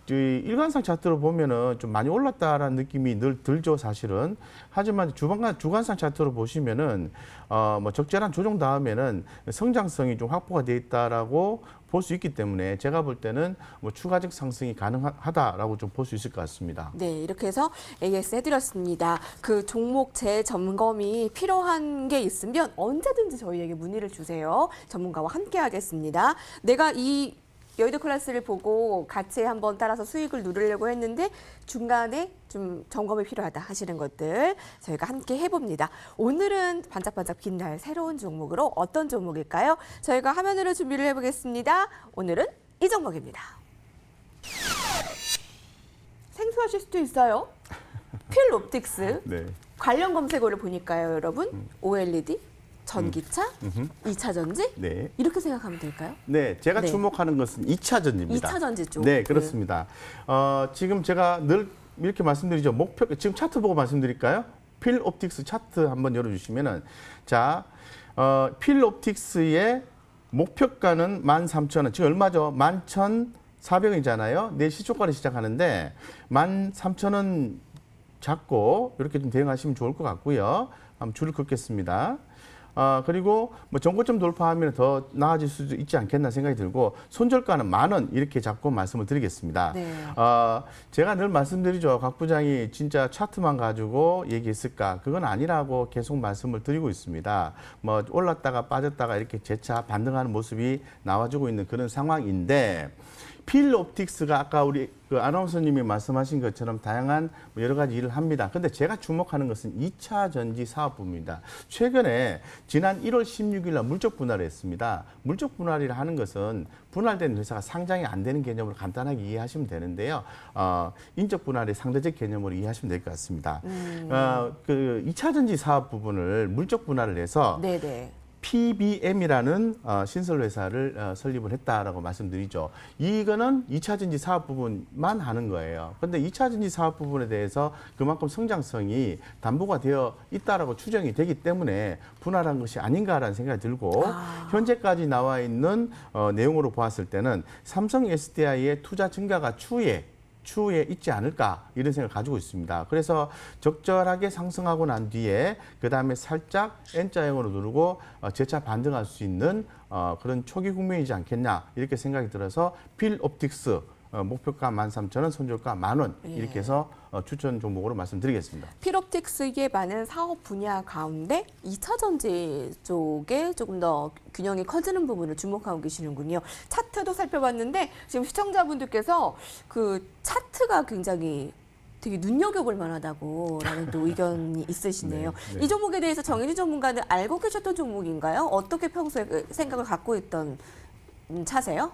일관상 차트로 보면은 좀 많이 올랐다라는 느낌이 늘 들죠, 사실은. 하지만 주간상 차트로 보시면은 뭐 적절한 조정 다음에는 성장성이 좀 확보가 돼 있다라고 볼 수 있기 때문에 제가 볼 때는 뭐 추가적 상승이 가능하다라고 좀 볼 수 있을 것 같습니다. 네, 이렇게 해서 AS 해드렸습니다. 그 종목 재점검이 필요한 게 있으면 언제든지 저희에게 문의를 주세요. 전문가와 함께 하겠습니다. 내가 이 여의도 클래스를 보고 같이 한번 따라서 수익을 누리려고 했는데 중간에 좀 점검이 필요하다 하시는 것들 저희가 함께 해봅니다. 오늘은 반짝반짝 빛날 새로운 종목으로 어떤 종목일까요? 저희가 화면으로 준비를 해보겠습니다. 오늘은 이 종목입니다. 생소하실 수도 있어요. 필옵틱스 네. 관련 검색어를 보니까요, 여러분. OLED, 전기차, 2차 전지 네. 이렇게 생각하면 될까요? 네, 제가 네. 주목하는 것은 2차 전지입니다. 2차 전지 쪽. 네, 그렇습니다. 지금 제가 늘 이렇게 말씀드리죠. 목표 지금 차트 보고 말씀드릴까요? 필옵틱스 차트 한번 열어주시면은 자, 필옵틱스의 목표가는 13,000원. 지금 얼마죠? 11,400원이잖아요. 내일 시초가를 시작하는데 13,000원 잡고 이렇게 좀 대응하시면 좋을 것 같고요. 한번 줄을 긋겠습니다. 그리고 뭐 정고점 돌파하면 더 나아질 수도 있지 않겠나 생각이 들고 손절가는 10,000원 이렇게 잡고 말씀을 드리겠습니다. 네. 제가 늘 말씀드리죠. 곽 부장이 진짜 차트만 가지고 얘기했을까? 그건 아니라고 계속 말씀을 드리고 있습니다. 뭐 올랐다가 빠졌다가 이렇게 재차 반등하는 모습이 나와주고 있는 그런 상황인데 필옵틱스가 아까 우리 그 아나운서님이 말씀하신 것처럼 다양한 여러 가지 일을 합니다. 근데 제가 주목하는 것은 2차 전지 사업부입니다. 최근에 지난 1월 16일 날 물적 분할을 했습니다. 물적 분할이라 하는 것은 분할된 회사가 상장이 안 되는 개념으로 간단하게 이해하시면 되는데요. 인적 분할의 상대적 개념으로 이해하시면 될 것 같습니다. 그 2차 전지 사업 부분을 물적 분할을 해서 네네. PBM이라는 신설 회사를 설립을 했다라고 말씀드리죠. 이거는 2차 전지 사업 부분만 하는 거예요. 그런데 2차 전지 사업 부분에 대해서 그만큼 성장성이 담보가 되어 있다라고 추정이 되기 때문에 분할한 것이 아닌가라는 생각이 들고 현재까지 나와 있는 내용으로 보았을 때는 삼성 SDI의 투자 증가가 추후에 있지 않을까 이런 생각을 가지고 있습니다. 그래서 적절하게 상승하고 난 뒤에 그 다음에 살짝 N자형으로 누르고 재차 반등할 수 있는 그런 초기 국면이지 않겠냐 이렇게 생각이 들어서 필옵틱스 목표가 13,000원, 손절가 10,000원 이렇게 해서 추천 종목으로 말씀드리겠습니다. 필옵틱스의 많은 사업 분야 가운데 2차 전지 쪽에 조금 더 균형이 커지는 부분을 주목하고 계시는군요. 차트도 살펴봤는데 지금 시청자분들께서 그 차트가 굉장히 되게 눈여겨볼 만하다고라는 또 의견이 있으시네요. 네, 네. 이 종목에 대해서 정혜진 전문가는 알고 계셨던 종목인가요? 어떻게 평소에 생각을 갖고 있던 차세요?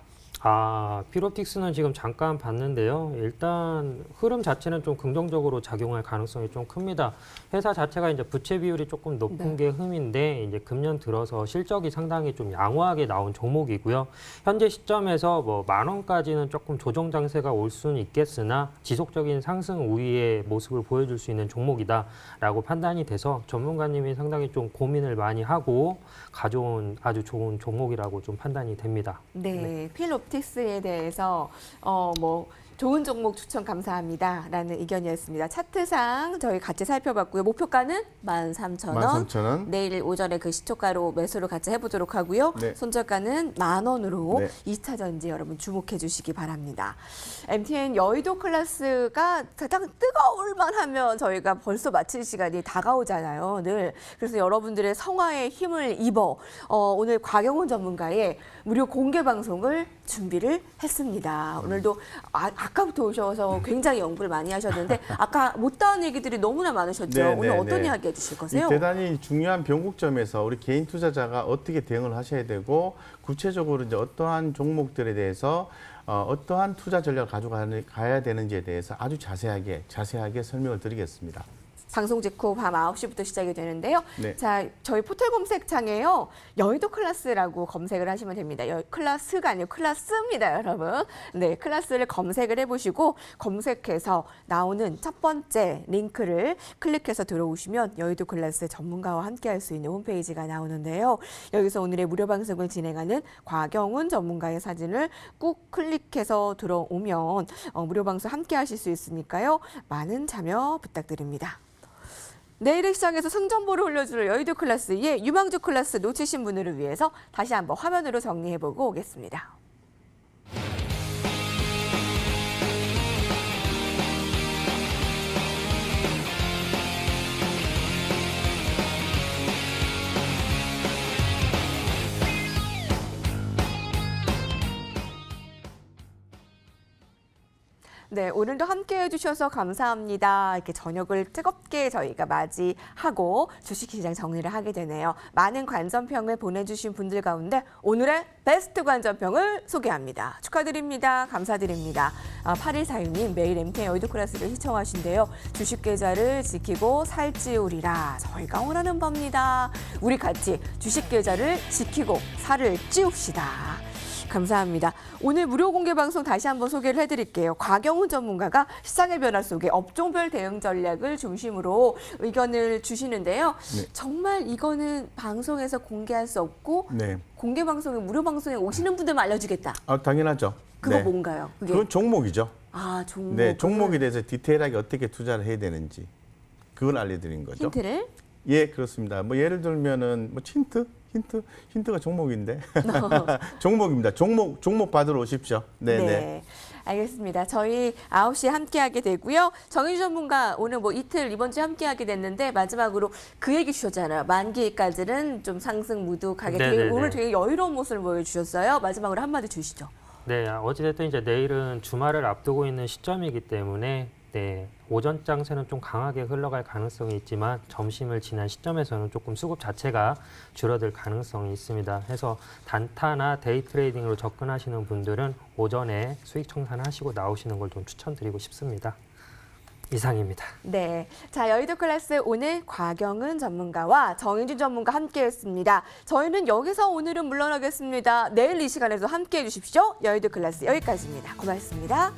필옵틱스는 지금 잠깐 봤는데요. 일단 흐름 자체는 좀 긍정적으로 작용할 가능성이 좀 큽니다. 회사 자체가 이제 부채 비율이 조금 높은 게 흠인데 이제 금년 들어서 실적이 상당히 좀 양호하게 나온 종목이고요. 현재 시점에서 뭐 10,000원까지는 조금 조정 장세가 올 수는 있겠으나 지속적인 상승 우위의 모습을 보여줄 수 있는 종목이다라고 판단이 돼서 전문가님이 상당히 좀 고민을 많이 하고 가져온 아주 좋은 종목이라고 좀 판단이 됩니다. 네, 필옵틱스에 대해서 좋은 종목 추천 감사합니다라는 의견이었습니다. 차트상 저희 같이 살펴봤고요. 목표가는 13,000원. 13,000원. 내일 오전에 그 시초가로 매수를 같이 해보도록 하고요. 네. 손절가는 10,000원으로 네. 2차 전지 여러분 주목해 주시기 바랍니다. MTN 여의도 클래스가 가장 뜨거울 만하면 저희가 벌써 마칠 시간이 다가오잖아요. 늘. 그래서 여러분들의 성화에 힘을 입어 오늘 곽영훈 전문가의 무료 공개 방송을 준비를 했습니다. 오늘도 아까부터 오셔서 굉장히 연구를 많이 하셨는데 아까 못다한 얘기들이 너무나 많으셨죠. 네, 오늘 네, 어떤 네. 이야기 해주실 거세요? 대단히 중요한 변곡점에서 우리 개인 투자자가 어떻게 대응을 하셔야 되고 구체적으로 이제 어떠한 종목들에 대해서 어떠한 투자 전략을 가져가야 되는지에 대해서 아주 자세하게 설명을 드리겠습니다. 방송 직후 밤 9시부터 시작이 되는데요. 네. 자, 저희 포털 검색창에요. 여의도 클래스라고 검색을 하시면 됩니다. 클래스가 아니고 클래스입니다, 여러분. 네, 클래스를 검색을 해보시고 검색해서 나오는 첫 번째 링크를 클릭해서 들어오시면 여의도 클래스 전문가와 함께 할 수 있는 홈페이지가 나오는데요. 여기서 오늘의 무료 방송을 진행하는 곽영훈 전문가의 사진을 꾹 클릭해서 들어오면 무료 방송 함께 하실 수 있으니까요. 많은 참여 부탁드립니다. 내일의 시장에서 승전보를 올려줄 여의도 클래스의 유망주 클래스 놓치신 분들을 위해서 다시 한번 화면으로 정리해보고 오겠습니다. 네, 오늘도 함께 해주셔서 감사합니다. 이렇게 저녁을 뜨겁게 저희가 맞이하고 주식시장 정리를 하게 되네요. 많은 관전평을 보내주신 분들 가운데 오늘의 베스트 관전평을 소개합니다. 축하드립니다. 감사드립니다. 8146님 매일 MTN 여의도 클래스를 시청하신대요. 주식 계좌를 지키고 살찌우리라. 저희가 원하는 겁니다. 우리 같이 주식 계좌를 지키고 살을 찌웁시다. 감사합니다. 오늘 무료 공개 방송 다시 한번 소개를 해드릴게요. 곽영훈 전문가가 시장의 변화 속에 업종별 대응 전략을 중심으로 의견을 주시는데요. 네. 정말 이거는 방송에서 공개할 수 없고 네. 공개 방송에 무료 방송에 오시는 분들만 알려주겠다. 당연하죠. 그거 네. 뭔가요? 그게? 그건 종목이죠. 종목. 네, 종목에 대해서 디테일하게 어떻게 투자를 해야 되는지 그걸 알려드린 거죠. 힌트를? 예, 그렇습니다. 뭐 예를 들면은 뭐 힌트가 종목인데 종목입니다. 종목 받으러 오십시오. 네. 알겠습니다. 저희 9시에 함께하게 되고요. 정의주 전문가 오늘 뭐 이틀 이번 주에 함께하게 됐는데 마지막으로 그 얘기 주셨잖아요. 만기까지는 좀 상승 무드 가게 되고 오늘 되게 여유로운 모습을 보여주셨어요. 마지막으로 한마디 주시죠. 네, 어찌됐든 이제 내일은 주말을 앞두고 있는 시점이기 때문에 오전 장세는 좀 강하게 흘러갈 가능성이 있지만 점심을 지난 시점에서는 조금 수급 자체가 줄어들 가능성이 있습니다. 해서 단타나 데이 트레이딩으로 접근하시는 분들은 오전에 수익 청산하시고 나오시는 걸 좀 추천드리고 싶습니다. 이상입니다. 네, 자 여의도 클래스 오늘 곽영은 전문가와 정인준 전문가 함께했습니다. 저희는 여기서 오늘은 물러나겠습니다. 내일 이 시간에도 함께해 주십시오. 여의도 클래스 여기까지입니다. 고맙습니다.